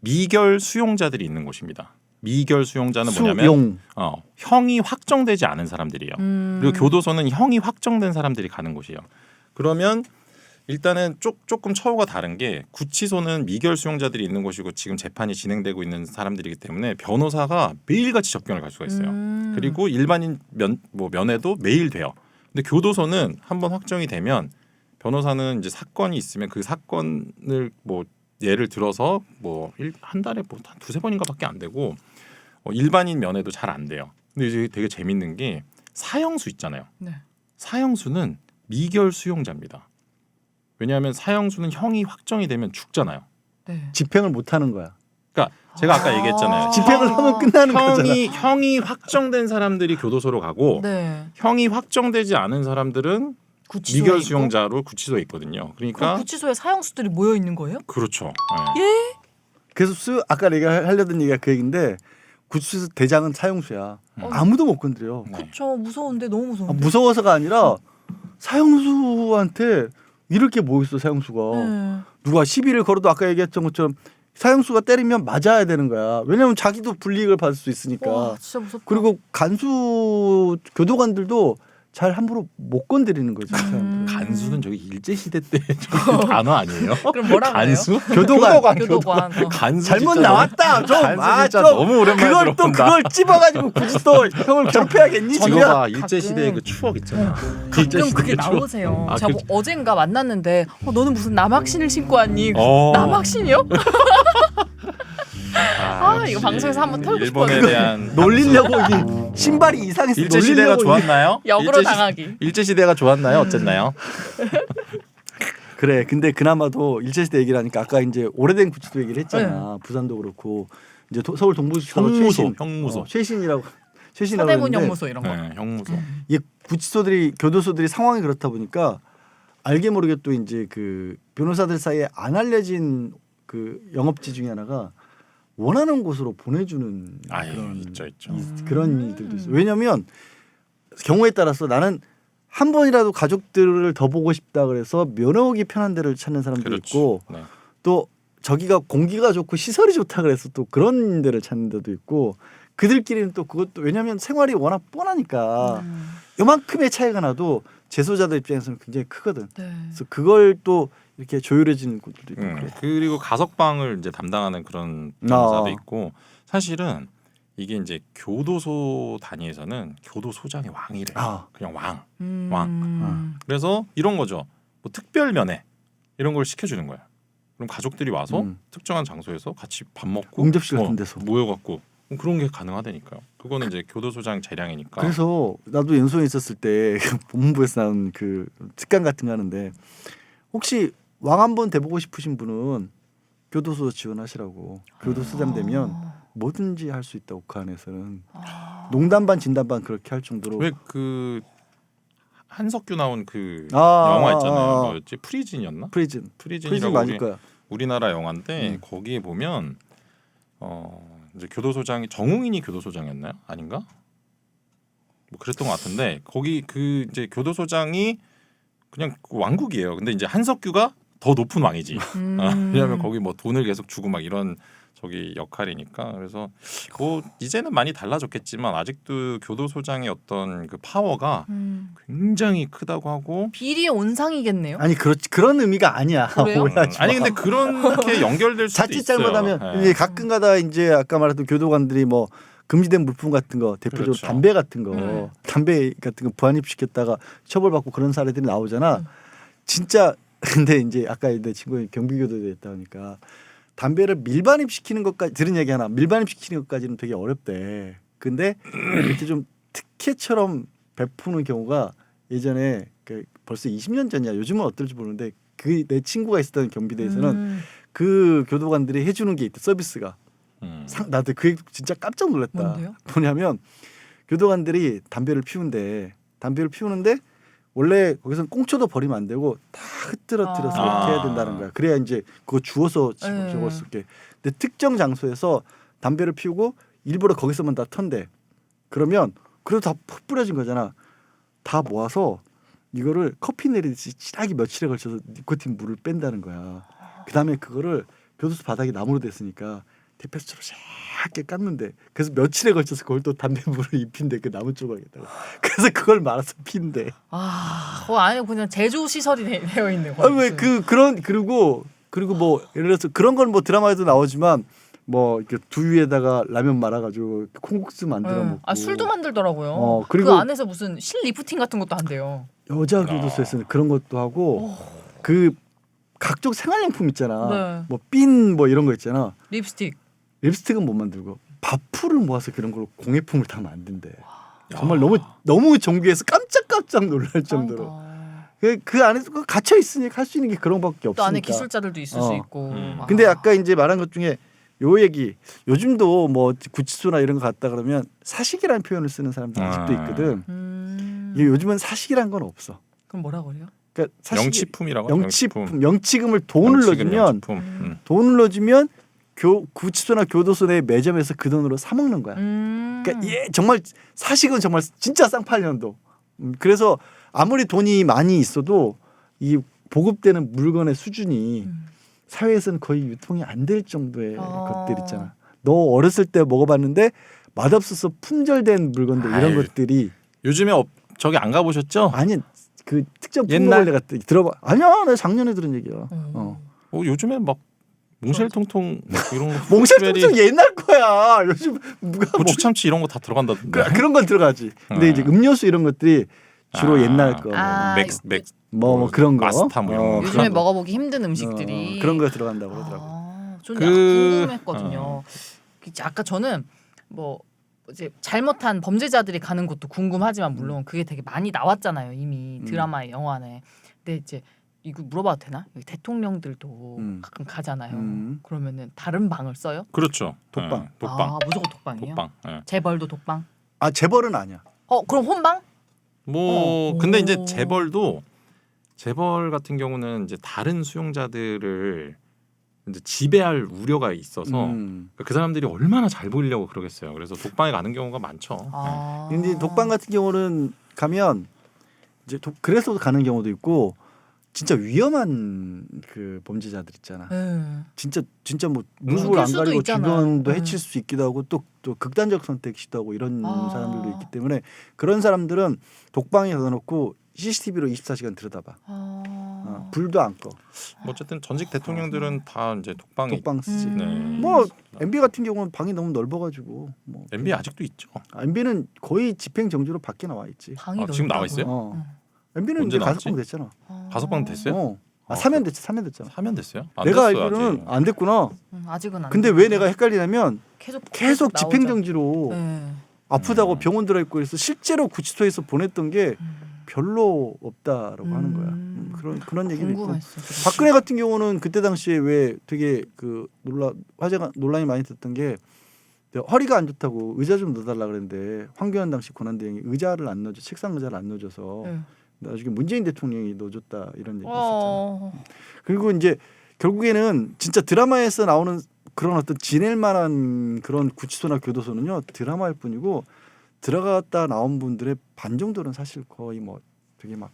미결 수용자들이 있는 곳입니다. 미결 수용자는 뭐냐면 형이 확정되지 않은 사람들이에요. 그리고 교도소는 형이 확정된 사람들이 가는 곳이에요. 그러면 일단은 조금 처우가 다른 게 구치소는 미결 수용자들이 있는 곳이고 지금 재판이 진행되고 있는 사람들이기 때문에 변호사가 매일같이 접견을 갈 수가 있어요. 그리고 일반인 면회도 매일 돼요. 근데 교도소는 한번 확정이 되면 변호사는 이제 사건이 있으면 그 사건을 뭐 예를 들어서 뭐 한 달에 뭐 한 두세 번인가밖에 안 되고 일반인 면회도 잘 안 돼요. 근데 이제 되게 재밌는 게 사형수 있잖아요. 네. 사형수는 미결 수용자입니다. 왜냐하면 사형수는 형이 확정이 되면 죽잖아요. 네. 집행을 못 하는 거야. 그러니까 제가 아까 얘기했잖아요. 집행을 하면 끝나는 거잖아. 형이 확정된 사람들이 교도소로 가고 네. 형이 확정되지 않은 사람들은 구치소에 미결 있고? 수용자로 구치소에 있거든요. 그러니까 그럼 구치소에 사형수들이 모여 있는 거예요? 그렇죠. 예? 그래서 아까 내가 하려던 얘기가 그 얘기인데 구치소 대장은 사형수야. 아무도 못 건드려. 네. 그렇죠. 무서운데 너무 무서운데. 무서워서가 아니라 사형수한테 이럴 게 뭐 있어 사형수가. 네. 누가 시비를 걸어도 아까 얘기했던 것처럼 사형수가 때리면 맞아야 되는 거야. 왜냐하면 자기도 불이익을 받을 수 있으니까. 와, 진짜 무섭다. 그리고 간수 교도관들도 잘 함부로 못 건드리는 거지. 사람들은. 간수는 저기 일제 시대 때 저기 단어 아니에요? 그럼 뭐라고 간수? 교도관. 간수 잘못 진짜 나왔다. 좀 간수 진짜 좀 너무 오랜만에 그걸 또 들어본다. 그걸 찝어가지고 굳이 또 형을 괴롭혀야겠니? 이거 지금? 봐 일제 시대의 그 추억 있잖아. 일제 가끔 그게 시대의 추억. 나오세요. 아, 제가 뭐 어젠가 만났는데 너는 무슨 남학신을 신고 왔니? 어. 남학신이요? 이거 방송에서 한번 털고 일본에 싶었는데. 대한 놀리려고 이 신발이 이상해서 일제 시대가 놀리려고 좋았나요? 역으로 당하기. 일제 시대가 좋았나요? 어쨌나요? 그래. 근데 그나마도 일제시대 얘기를 하니까 아까 이제 오래된 구치소 얘기를 했잖아. 부산도 그렇고 이제 서울 동부지검 형무소. 최신이라고 최신이라고 서대문 그러는데 형무소 이런 거. 네, 형무소. 이게 구치소들이 교도소들이 상황이 그렇다 보니까 알게 모르게 또 이제 그 변호사들 사이에 안 알려진 그 영업지 중에 하나가 원하는 곳으로 보내주는 아예 그런 있죠. 그런 일들도 있어요. 왜냐하면 경우에 따라서 나는 한 번이라도 가족들을 더 보고 싶다 그래서 면회 오기 편한 데를 찾는 사람도 그렇지. 있고 네. 또 저기가 공기가 좋고 시설이 좋다 그래서 또 그런 데를 찾는 데도 있고 그들끼리는 또 그것도 왜냐하면 생활이 워낙 뻔하니까 요만큼의 차이가 나도 재소자들 입장에서는 굉장히 크거든. 네. 그래서 그걸 또 이렇게 조율해지는 곳들도 있고 그래. 그리고 가석방을 이제 담당하는 그런 변호사도 있고 사실은 이게 이제 교도소 단위에서는 교도소장이 왕이래. 그냥 왕. 그래서 이런 거죠. 뭐 특별 면회 이런 걸 시켜주는 거야. 그럼 가족들이 와서 특정한 장소에서 같이 밥 먹고 응접실 같은 데서 모여갖고 그런 게 가능하다니까요. 그거는 이제 교도소장 재량이니까. 그래서 나도 연수원에 있었을 때 법무부에서 나온 그 특강 같은 거 하는데 혹시 왕 한번 돼보고 싶으신 분은 교도소 지원하시라고. 교도소장 되면 뭐든지 할 수 있다고 그 안에서는 농담 반 진담 반 그렇게 할 정도로. 왜 그 한석규 나온 그 영화 있잖아요. 뭐였지? 프리즌이었나? 프리즌 프리즌이라고 맞을 거야. 우리나라 영화인데 거기에 보면 이제 교도소장이 정웅인이 교도소장이었나요? 아닌가? 뭐 그랬던 것 같은데 거기 그 이제 교도소장이 그냥 왕국이에요. 근데 이제 한석규가 더 높은 왕이지. 왜냐하면 거기 뭐 돈을 계속 주고 막 이런 저기 역할이니까. 그래서 뭐 이제는 많이 달라졌겠지만 아직도 교도소장의 어떤 그 파워가 굉장히 크다고 하고 비리의 온상이겠네요. 아니 그런 의미가 아니야. 그래요? 오해하지 마. 아니 근데 그렇게 연결될 수도 자칫 있어요. 잘못하면 네. 이제 가끔가다 이제 아까 말했던 교도관들이 뭐 금지된 물품 같은 거 대표적으로 그렇죠. 담배 같은 거 담배 같은 거 부안입시켰다가 처벌받고 그런 사례들이 나오잖아. 진짜 근데 이제 아까 내 친구 경비교도에 있다 보니까 담배를 밀반입시키는 것까지 들은 얘기 하나 밀반입시키는 것까지는 되게 어렵대. 근데 이렇게 좀 특혜처럼 베푸는 경우가 예전에 그 벌써 20년 전이야. 요즘은 어떨지 모르는데 그 내 친구가 있었던 경비대에서는 그 교도관들이 해주는 게 있대. 서비스가. 나도 그게 진짜 깜짝 놀랐다. 뭔데요? 뭐냐면 교도관들이 담배를 피우는데 원래 거기서는 꽁초도 버리면 안 되고 다 흐트러뜨려서 이렇게 해야 된다는 거야. 그래야 이제 그거 주워서 저걸 쓸게. 근데 특정 장소에서 담배를 피우고 일부러 거기서만 다 턴대. 그러면 그래도 다 뿌려진 거잖아. 다 모아서 이거를 커피 내리듯이 진하게 며칠에 걸쳐서 니코틴 물을 뺀다는 거야. 그다음에 그거를 교도소 바닥이 나무로 됐으니까 대패수처럼 샥게 깎는데 그래서 며칠에 걸쳐서 그걸 또 담배 물을 입힌대 그 나무 조각에다가. 그래서 그걸 말아서 핀대. 그 안에 그냥 제조 시설이 되어 있는 거예요. 왜 그리고 뭐 예를 들어서 그런 건 뭐 드라마에도 나오지만 뭐 이렇게 두유에다가 라면 말아가지고 콩국수 만들어 먹고. 술도 만들더라고요. 그리고 그 안에서 무슨 실 리프팅 같은 것도 한대요. 여자 교도소에서는 그런 것도 하고 그 각종 생활용품 있잖아. 네. 뭐 핀 뭐 이런 거 있잖아. 립스틱은 못 만들고 밥풀을 모아서 그런 걸로 공예품을 다 만든대. 정말 너무 정교해서 깜짝 놀랄 정도로. 그 안에서 갇혀 있으니까 할 수 있는 게 그런 밖에 없으니까. 또 안에 기술자들도 있을 수 있고. 근데 아까 이제 말한 것 중에 요 얘기 요즘도 뭐 구치소나 이런 거 갔다 그러면 사식이라는 표현을 쓰는 사람도 아직도 있거든. 이게 요즘은 사식이란 건 없어. 그럼 뭐라 그래요? 그러니까 영치품이라고. 영치금을 돈을 넣어주면 돈을 넣어주면 구치소나 교도소 내 매점에서 그 돈으로 사 먹는 거야. 그러니까 정말 사식은 정말 진짜 쌍팔년도. 그래서 아무리 돈이 많이 있어도 이 보급되는 물건의 수준이 사회에서는 거의 유통이 안 될 정도의 것들 있잖아. 너 어렸을 때 먹어봤는데 맛없어서 품절된 물건들 이런 것들이 요즘에 저기 안 가보셨죠? 아니 그 특정 옛날 품목을 내가 들어봐. 아니야, 나 작년에 들은 얘기야. 요즘에 막 몽쉘통통 이런 거 몽쉘통통 옛날 거야. 요즘 누가 고추참치 이런 거 다 들어간다던데. 그런 건 들어가지. 근데 이제 음료수 이런 것들이 주로 옛날 거. 맥 뭐 그런 거. 마스타 뭐 이런 거. 요즘에 먹어보기 힘든 음식들이 그런 거 들어간다고 그러더라고. 저는 궁금했거든요. 아까 저는 뭐 이제 잘못한 범죄자들이 가는 곳도 궁금하지만 물론 그게 되게 많이 나왔잖아요 이미 드라마에 영화에. 근데 이제 이거 물어봐도 되나? 대통령들도 가끔 가잖아요. 그러면은 다른 방을 써요? 그렇죠. 독방. 독방. 무조건 독방이에요? 독방. 재벌도 독방? 재벌은 아니야. 그럼 혼방? 근데 이제 재벌 같은 경우는 이제 다른 수용자들을 이제 지배할 우려가 있어서 그 사람들이 얼마나 잘 보이려고 그러겠어요. 그래서 독방에 가는 경우가 많죠. 근데 독방 같은 경우는 가면 이제 그래서 가는 경우도 있고 진짜 위험한 그 범죄자들 있잖아. 네. 진짜 뭐 죽일 누구를 안 수도 가리고 있잖아요. 주변도 네. 해칠 수 있기도 하고 또 극단적 선택 시도하고 이런 아. 사람들도 있기 때문에 그런 사람들은 독방에 넣어놓고 CCTV로 24시간 들여다봐. 불도 안 꺼. 뭐 어쨌든 전직 대통령들은 다 이제 독방에 독방 쓰지. 네. 뭐 MB 같은 경우는 방이 너무 넓어가지고 뭐 MB 아직도 있죠. MB는 거의 집행 정지로 밖에 나와 있지. 방이 지금 나와 있어요? MB는 언제 이제 나왔지? 5번 됐잖아. 5번 됐어요? 사면 됐지. 사면 됐잖아. 사면 됐어요? 안 내가 됐어요, 알기로는 아직. 안 됐구나. 아직은 안. 근데 왜 내가 헷갈리냐면 계속 나오죠. 집행 정지로 네. 아프다고 병원 들어 있고 그래서 실제로 구치소에서 보냈던 게 별로 없다라고 하는 거야. 그런 얘기도 있고. 궁금했어. 박근혜 같은 경우는 그때 당시에 왜 되게 그 논란이 많이 됐던 게 허리가 안 좋다고 의자 좀 넣어달라 그랬는데 황교안 당시 권한대행이 의자를 안 넣어줘 책상 의자를 안 넣어줘서 네. 나중에 문재인 대통령이 넣어줬다 이런 얘기 있었잖아. 어. 그리고 이제 결국에는 진짜 드라마에서 나오는 그런 어떤 지낼 만한 그런 구치소나 교도소는요 드라마일 뿐이고 들어갔다 나온 분들의 반 정도는 사실 거의 뭐 되게 막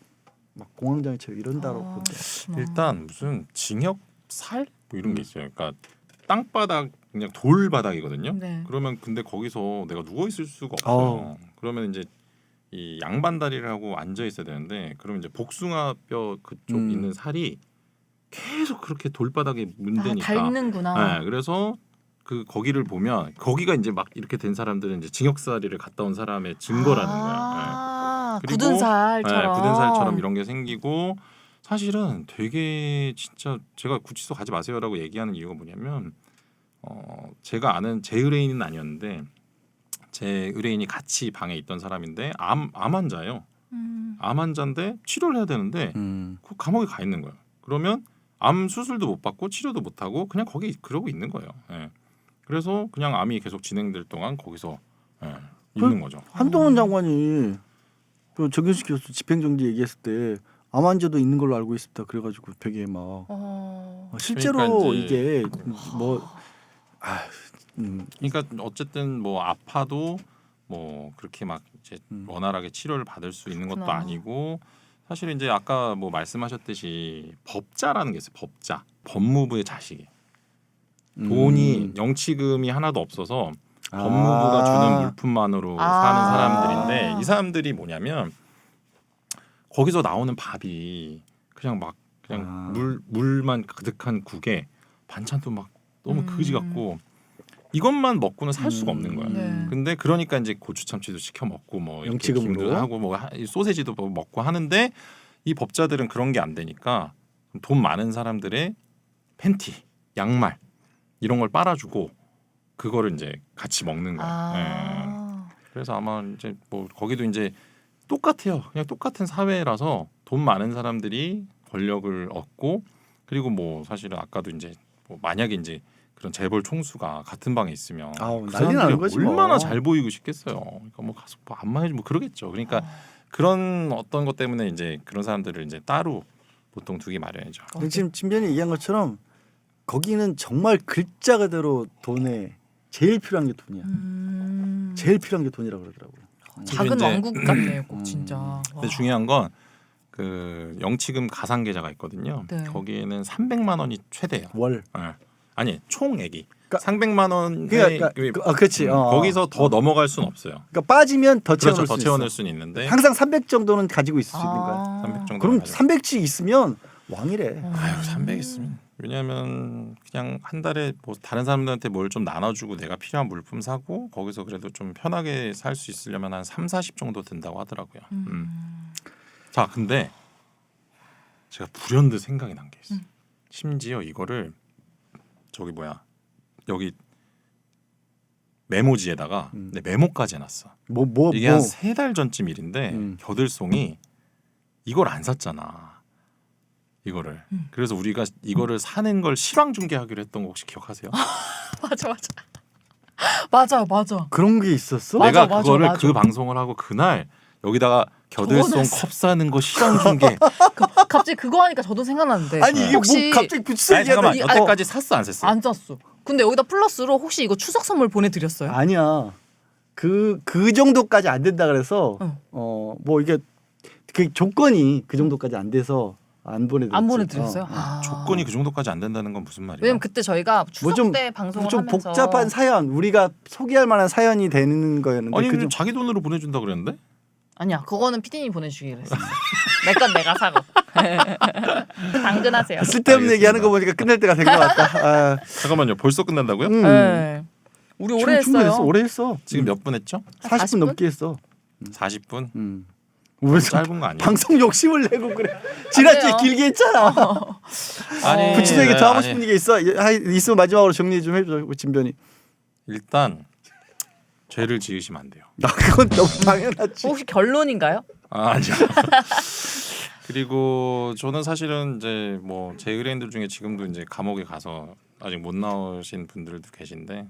공황장애처럼 이런다고 보죠. 일단 무슨 징역 살 뭐 이런 게 있어요. 그러니까 땅바닥 그냥 돌바닥이거든요. 네. 그러면 근데 거기서 내가 누워 있을 수가 없어요. 그러면 이제 이 양반다리를 하고 앉아 있어야 되는데 그러면 이제 복숭아뼈 그쪽 있는 살이 계속 그렇게 돌바닥에 문대니까 닳는구나. 네, 그래서 그 거기를 보면 거기가 이제 막 이렇게 된 사람들은 이제 징역살이를 갔다 온 사람의 증거라는 거예요. 네. 굳은 살처럼. 네, 굳은 살처럼 이런 게 생기고 사실은 되게 진짜 제가 구치소 가지 마세요라고 얘기하는 이유가 뭐냐면 제가 아는 제 의뢰인은 아니었는데 제 의뢰인이 같이 방에 있던 사람인데 암 환자예요. 암 환자인데 치료를 해야 되는데 그 감옥에 가 있는 거예요. 그러면 암 수술도 못 받고 치료도 못 하고 그냥 거기 그러고 있는 거예요. 예. 그래서 그냥 암이 계속 진행될 동안 거기서 있는 거죠. 한동훈 장관이 그 정경식 교수 집행정지 얘기했을 때 암 환자도 있는 걸로 알고 있습니다. 그래가지고 되게 막 실제로 그러니까 이게 뭐 그러니까 어쨌든 뭐 아파도 뭐 그렇게 막 이제 원활하게 치료를 받을 수 있는 것도 그렇구나. 아니고 사실 이제 아까 뭐 말씀하셨듯이 법자라는 게 있어요. 법자. 법무부의 자식이. 돈이 영치금이 하나도 없어서 법무부가 주는 물품만으로 사는 사람들인데 이 사람들이 뭐냐면 거기서 나오는 밥이 그냥 막 그냥 물만 가득한 국에 반찬도 막 너무 그지 같고 이것만 먹고는 살 수가 없는 거야. 네. 근데 그러니까 이제 고추 참치도 시켜 먹고 뭐 영치금으로 하고 뭐 소세지도 먹고 하는데 이 법자들은 그런 게 안 되니까 돈 많은 사람들의 팬티, 양말 이런 걸 빨아주고 그거를 이제 같이 먹는 거야. 예. 그래서 아마 이제 뭐 거기도 이제 똑같아요. 그냥 똑같은 사회라서 돈 많은 사람들이 권력을 얻고 그리고 뭐 사실은 아까도 이제 뭐 만약에 이제 그런 재벌 총수가 같은 방에 있으면 그 난리 나는 거지 뭐. 얼마나 잘 보이고 싶겠어요. 그러니까 뭐 가서 뭐 안마해주고 뭐 그러겠죠. 그러니까 그런 어떤 것 때문에 이제 그런 사람들을 이제 따로 보통 두기 마련이죠. 지금 진변이 얘기한 것처럼 거기는 정말 글자 그대로 돈에 제일 필요한 게 돈이야. 제일 필요한 게 돈이라고 그러더라고요. 작은 이제 왕국 같네요, 꼭 진짜. 근데 중요한 건 그 영치금 가상 계좌가 있거든요. 네. 거기에는 300만 원이 최대예요. 월. 네. 아니 총액이 그러니까 300만 원에 그렇지. 거기서 더 넘어갈 수는 없어요. 그러니까 빠지면 더 채워넣을 그렇죠. 더 수 채워넣을 있어. 수는 있는데 항상 300 정도는 가지고 있을 수 있는 거야. 300 정도. 그럼 300치 있으면 왕이래. 아유 300 있으면 왜냐하면 그냥 한 달에 뭐 다른 사람들한테 뭘 좀 나눠주고 내가 필요한 물품 사고 거기서 그래도 좀 편하게 살 수 있으려면 한 3-40 정도 든다고 하더라고요. 자 근데 제가 불현듯 생각이 난 게 있어. 심지어 이거를 저기 뭐야 여기 메모지에다가 내 메모까지 해놨어. 이게 한 3달 전쯤 일인데 겨들송이 이걸 안 샀잖아. 이거를. 그래서 우리가 이거를 사는 걸 실황 중계하기로 했던 거 혹시 기억하세요? 맞아. 그런 게 있었어? 내가 맞아, 그거를 맞아. 그 방송을 하고 그날 여기다가 겨들송 컵 사는 거 실황 중계. 갑자기 그거 하니까 저도 생각나는데. 아니 이게 혹시 뭐 갑자기 구치소 아니 잠깐만 얘기하다 여태까지 샀어 안 샀어? 안 샀어. 근데 여기다 플러스로 혹시 이거 추석 선물 보내드렸어요? 아니야. 그 정도까지 안 된다 그래서 뭐 이게 그 조건이 그 정도까지 안 돼서 안 보내드렸지. 안 보내드렸어요? 조건이 그 정도까지 안 된다는 건 무슨 말이야? 왜냐면 그때 저희가 추석 좀- 때 방송을 좀 하면서 복잡한 사연 우리가 소개할 만한 사연이 되는 거였는데 아니 그 자기 돈으로 보내준다 그랬는데? 아니야 그거는 피디님이 보내주기로 했었어. 내 건 내가 사고. 당근하세요. 쓸데없는 알겠습니다. 얘기하는 거 보니까 끝날 때가 된 것 같다. 아, 잠깐만요. 벌써 끝난다고요? 네. 우리 오래 충분히 했어요. 오래 했어. 지금 몇 분 했죠? 40분 40분? 넘게 했어. 40분? 왜 짧은 거 아니에요? 방송 욕심을 내고 그래. 지난주에 돼요. 길게 했잖아. 아니, 구치소에게 더 하고 아니, 싶은 얘기 있어? 있으면 마지막으로 정리 좀 해줘. 진변이. 일단 죄를 지으시면 안 돼요. 나 그건 너무 당연하지. 혹시 결론인가요? 아니요. 그리고 저는 사실은 이제 뭐 제 의뢰인들 중에 지금도 이제 감옥에 가서 아직 못 나오신 분들도 계신데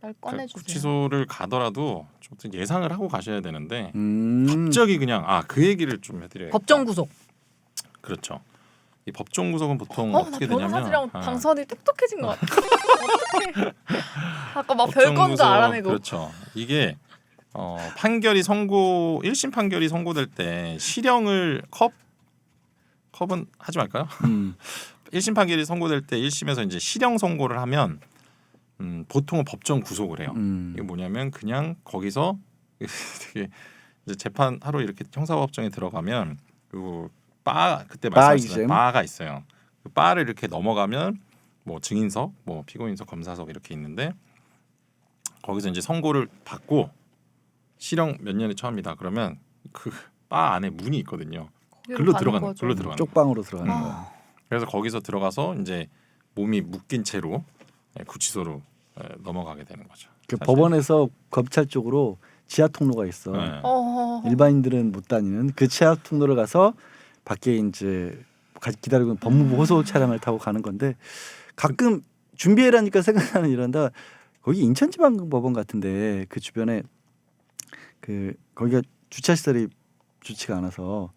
빨리 꺼내주세요. 구치소를 가더라도 좀 예상을 하고 가셔야 되는데 음. 갑자기 그냥 그 얘기를 좀 해드려요. 법정 구속. 그렇죠. 이 법정 구속은 보통 나 어떻게 변호사들이랑 되냐면 방송이 똑똑해진 것 같아. 어떡해. 아까 막 법정 별건도 구속, 알아내고. 그렇죠. 이게 판결이 1심 판결이 선고될 때 실형을 컵은 하지 말까요? 1심 판결이 선고될 때 1심에서 이제 실형 선고를 하면 보통은 법정 구속을 해요. 이게 뭐냐면 그냥 거기서 되게 이제 재판 하러 이렇게 형사법정에 들어가면 그때 말씀하신 바가 있어요. 그 바를 이렇게 넘어가면 뭐 증인석, 뭐 피고인석, 검사석 이렇게 있는데 거기서 이제 선고를 받고 실형 몇 년에 처합니다. 그러면 그 바 안에 문이 있거든요. 글로 들어가는 쪽방으로 들어가는 거야. 그래서 거기서 들어가서 이제 몸이 묶인 채로 구치소로 넘어가게 되는 거죠. 그 사실. 법원에서 검찰 쪽으로 지하 통로가 있어. 네. 일반인들은 못 다니는 그 지하 통로를 가서 밖에 이제 기다리고 있는 법무부 호소 차량을 타고 가는 건데 가끔 준비해라니까 생각나는 이런다. 거기 인천지방법원 같은데 그 주변에 거기가 주차 시설이 좋지가 않아서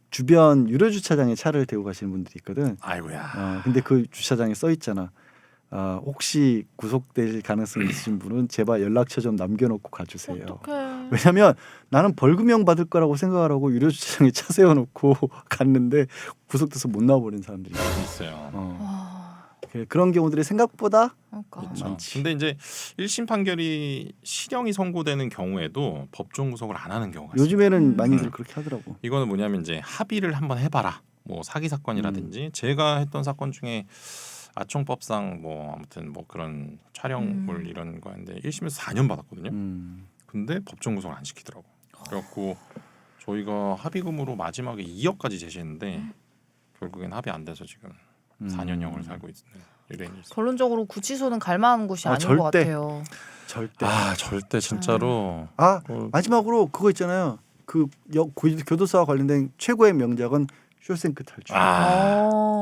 주변 유료 주차장에 차를 대고 가시는 분들이 있거든. 아이고야. 근데 그 주차장에 써 있잖아. 혹시 구속될 가능성이 있으신 분은 제발 연락처 좀 남겨놓고 가주세요. 어떡해. 왜냐면 나는 벌금형 받을 거라고 생각을 하고 유료 주차장에 차 세워놓고 갔는데 구속돼서 못 나와버린 사람들이 있어요. 그런 경우들이 생각보다 그러니까. 많지. 근데 이제 1심 판결이 실형이 선고되는 경우에도 법정 구속을 안 하는 경우가 있어요. 요즘에는 많이들 그렇게 하더라고. 이거는 뭐냐면 이제 합의를 한번 해봐라. 뭐 사기 사건이라든지 제가 했던 사건 중에 아청법상 뭐 아무튼 뭐 그런 촬영물 이런 거였는데 1심에서 4년 받았거든요. 근데 법정 구속을 안 시키더라고. 그래갖고 저희가 합의금으로 마지막에 2억까지 제시했는데 결국엔 합의 안 돼서 지금 4년형을 살고 있는 의뢰인이 있어요. 결론적으로 구치소는 갈 만한 곳이 아닌 절대. 것 같아요. 절대. 절대 진짜로. 마지막으로 그거 있잖아요. 그 교도소와 관련된 최고의 명작은 쇼생크 탈출.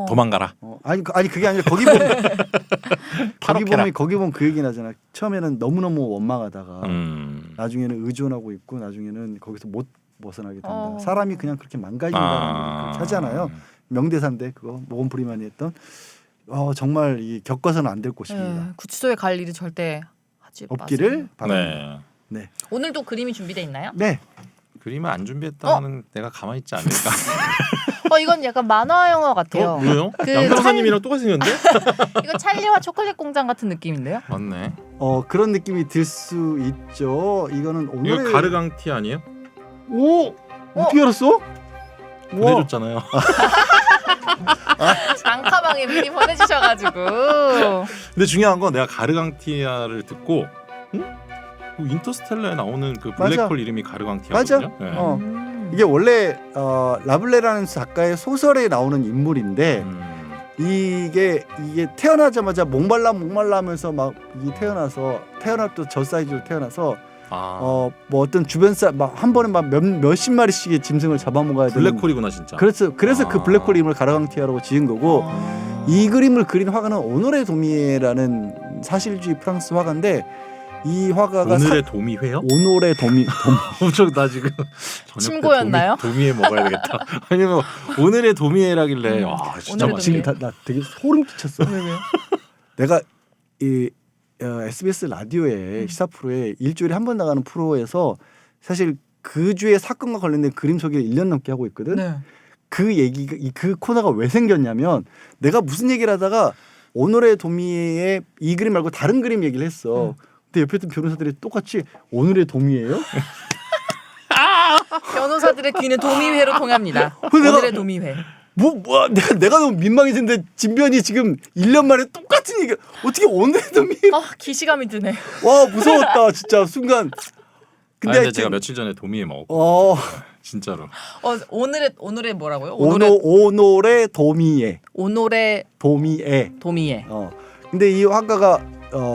도망가라. 아니 그게 아니라 거기 보면 거기 보면 그 얘기 나잖아. 처음에는 너무너무 원망하다가 나중에는 의존하고 있고 나중에는 거기서 못 벗어나게 된다. 사람이 그냥 그렇게 망가진다는 그렇게 하잖아요. 명대사인데 그거 모건 프리만이 했던 정말 겪어서는 안 될 곳입니다. 구치소에 갈 일이 절대 하지 없기를 마세요. 바랍니다. 네. 오늘도 그림이 준비돼 있나요? 네. 그림을 안 준비했다면 내가 가만히 있지 않을까. 이건 약간 만화 영화 같아요. 뭐요? 그 양 변호사님이랑 똑같이 생겼는데? 이거 찰리와 초콜릿 공장 같은 느낌인데요? 맞네. 그런 느낌이 들 수 있죠. 이거는 오늘 이거 가르강티 아니에요? 오 어떻게 알았어? 보내줬잖아요. 장카방에 미리 보내주셔가지고. 근데 중요한 건 내가 가르강티아를 듣고 인터스텔라에 나오는 그 블랙홀 맞아. 이름이 가르강티아거든요. 맞아. 이게 원래 라블레라는 작가의 소설에 나오는 인물인데 이게 태어나자마자 목말라 하면서 막 이게 태어나도 저 사이즈로 태어나서 뭐 어떤 주변 한 번에 막 몇십 마리씩의 짐승을 잡아먹어야 되는 블랙홀이구나 진짜. 그래서 그 블랙홀 이름을 가르강티아라고 지은 거고 이 그림을 그린 화가는 오노레 도미에라는 사실주의 프랑스 화가인데 이 화가가 오늘의 도미회요? 오노레 도미 엄청 나 지금 침고였나요? 도미회 먹어야 되겠다. 아니면 오늘의 도미회라길래 진짜 오늘의 맛있게. 지금 나 되게 소름 끼쳤어. 왜요? 내가 이 SBS 라디오에 시사 프로에 일주일에 한 번 나가는 프로에서 사실 그 주의 사건과 관련된 그림 소개를 1년 넘게 하고 있거든. 네. 그 얘기가 그 코너가 왜 생겼냐면 내가 무슨 얘기를 하다가 오늘의 도미의 이 그림 말고 다른 그림 얘기를 했어. 근데 옆에 있던 변호사들이 똑같이 오늘의 도미예요? 변호사들의 귀는 도미회로 통합니다. 내가- 오늘의 도미회. 뭐 내가 너무 민망해지는데 진변이 지금 1년 만에 똑같은 얘기 어떻게 오늘의 도미? 기시감이 드네. 와 무서웠다 진짜 순간. 근데 하여튼- 제가 며칠 전에 도미에 먹었고 진짜로. 오늘의 뭐라고요? 오늘의 도미에 오늘의 도미에. 도미회. 근데 이 화가가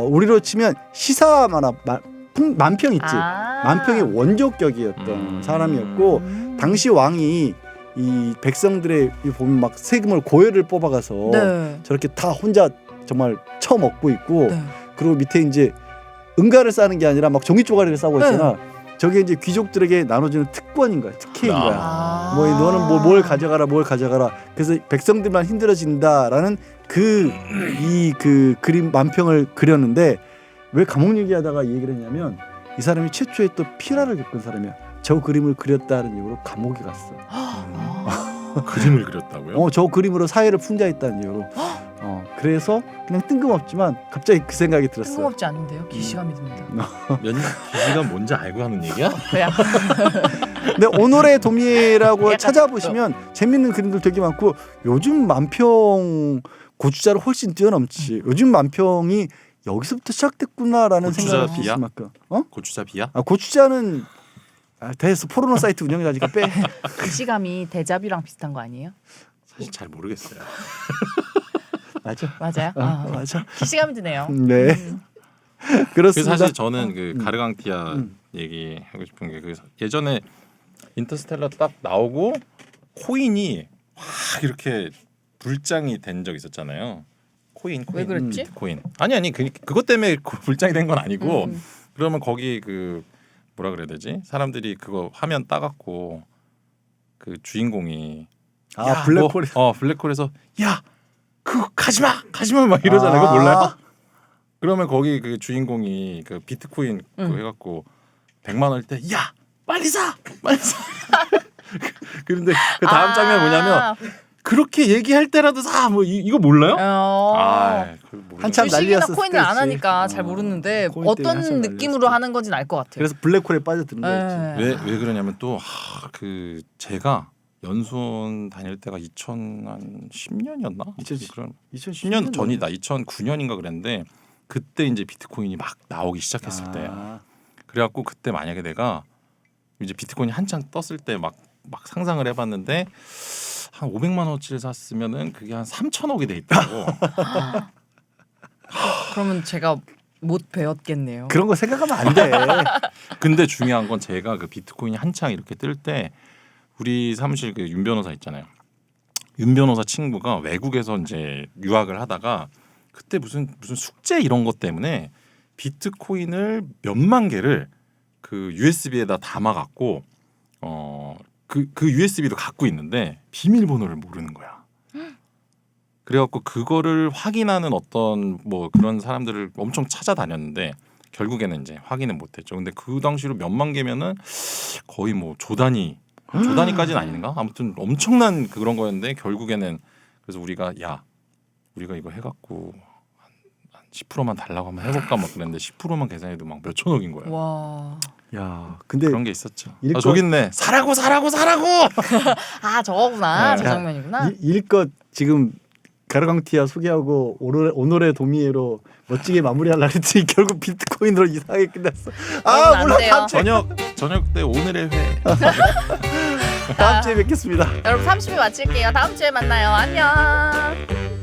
우리로 치면 시사 만평 있지. 만평의 원조격이었던 사람이었고 당시 왕이 이 백성들의 보면 막 세금을 고열을 뽑아가서 네. 저렇게 다 혼자 정말 처먹고 있고 네. 그리고 밑에 이제 은가를 싸는 게 아니라 막 종이 쪼가리를 싸고 있잖아. 저게 이제 귀족들에게 나눠주는 특권인 거야, 특혜인 거야. 뭐 너는 뭘 가져가라, 뭘 가져가라. 그래서 백성들만 힘들어진다라는 그 그림 만평을 그렸는데 왜 감옥 얘기하다가 이 얘기를 했냐면 이 사람이 최초의 또 피라를 겪은 사람이야. 저 그림을 그렸다는 이유로 감옥에 갔어. 그림을 그렸다고요? 저 그림으로 사회를 풍자했다는 이유로. 그래서 그냥 뜬금없지만 갑자기 그 생각이 들었어. 뜬금없지 않은데요. 기시감이 듭니다. 기시가 뭔지 알고 하는 얘기야? 그냥 근데 오늘의 도미에라고 약간 찾아보시면 재밌는 그림들 되게 많고 요즘 만평 고추자를 훨씬 뛰어넘지. 요즘 만평이 여기서부터 시작됐구나라는 고추자 생각이 비야? 들 만큼. 고추자 비야? 고추자는 됐어. 포르노 사이트 운영이라니까 빼. 기시감이 대자뷰랑 비슷한 거 아니에요? 사실 잘 모르겠어요. 맞아. 맞아요. 맞아. 기시감이 드네요. 네. 그 그렇습니다. 사실 저는 그 가르강티아 얘기하고 싶은 게 그 예전에 인터스텔라 딱 나오고 코인이 확 이렇게 불장이 된 적 있었잖아요. 코인. 왜 그랬지? 비트코인. 아니 그것 때문에 불장이 된 건 아니고 그러면 거기 그 뭐라 그래야 되지? 사람들이 그거 화면 따갖고 그 주인공이 블랙홀. 블랙홀에서 야 그거 가지마 막 이러잖아요. 그거 몰라요? 그러면 거기 그 주인공이 그 비트코인 그거 해갖고 100만 원일 때 야 빨리 사. 그런데 그 다음 장면 뭐냐면 그렇게 얘기할 때라도 사. 뭐 이거 몰라요? 그걸 모르겠어요. 한참 주식이나 난리였을 코인을 안 때였지. 하니까 잘 모르는데 코인 때문에 한참 어떤 느낌으로 난리였을 하는 건지는 알 것 같아요. 그래서 블랙홀에 빠져드는 거였지. 왜 그러냐면 또 그 제가 연수원 다닐 때가 2010년이었나? 10년 전이다. 2009년인가 그랬는데 그때 이제 비트코인이 막 나오기 시작했을 때야. 그래갖고 그때 만약에 내가 이제 비트코인이 한창 떴을 때 막 상상을 해봤는데 한 500만 원어치를 샀으면은 그게 한 3천억이 돼 있다고. 그러면 제가 못 배웠겠네요. 그런 거 생각하면 안 돼. 근데 중요한 건 제가 그 비트코인이 한창 이렇게 뜰 때 우리 사무실 그 윤 변호사 있잖아요. 윤 변호사 친구가 외국에서 이제 유학을 하다가 그때 무슨 숙제 이런 것 때문에 비트코인을 몇만 개를 그 USB에다 담아갖고 그 USB도 갖고 있는데 비밀번호를 모르는 거야. 그래갖고 그거를 확인하는 어떤 뭐 그런 사람들을 엄청 찾아다녔는데 결국에는 이제 확인은 못했죠. 근데 그 당시로 몇만 개면은 거의 뭐 조단위까지는 아닌가? 아무튼 엄청난 그런 거였는데 결국에는 그래서 우리가 이거 해갖고 한 10%만 달라고 한번 해볼까 막 그랬는데 10%만 계산해도 막 몇천억인 거예요. 와. 야, 근데 그런 게 있었죠. 일거- 저기 있네. 사라고. 저거구나. 네. 저 장면이구나. 일껏 지금 가르강티아 소개하고 오늘의 도미에로 멋지게 마무리하려고 했더니 결국 비트코인으로 이상하게 끝났어. 그러면 안 몰라. 돼요. 저녁 때 오늘의 회. 다음 주에 뵙겠습니다. 여러분 30회 마칠게요. 다음 주에 만나요. 안녕.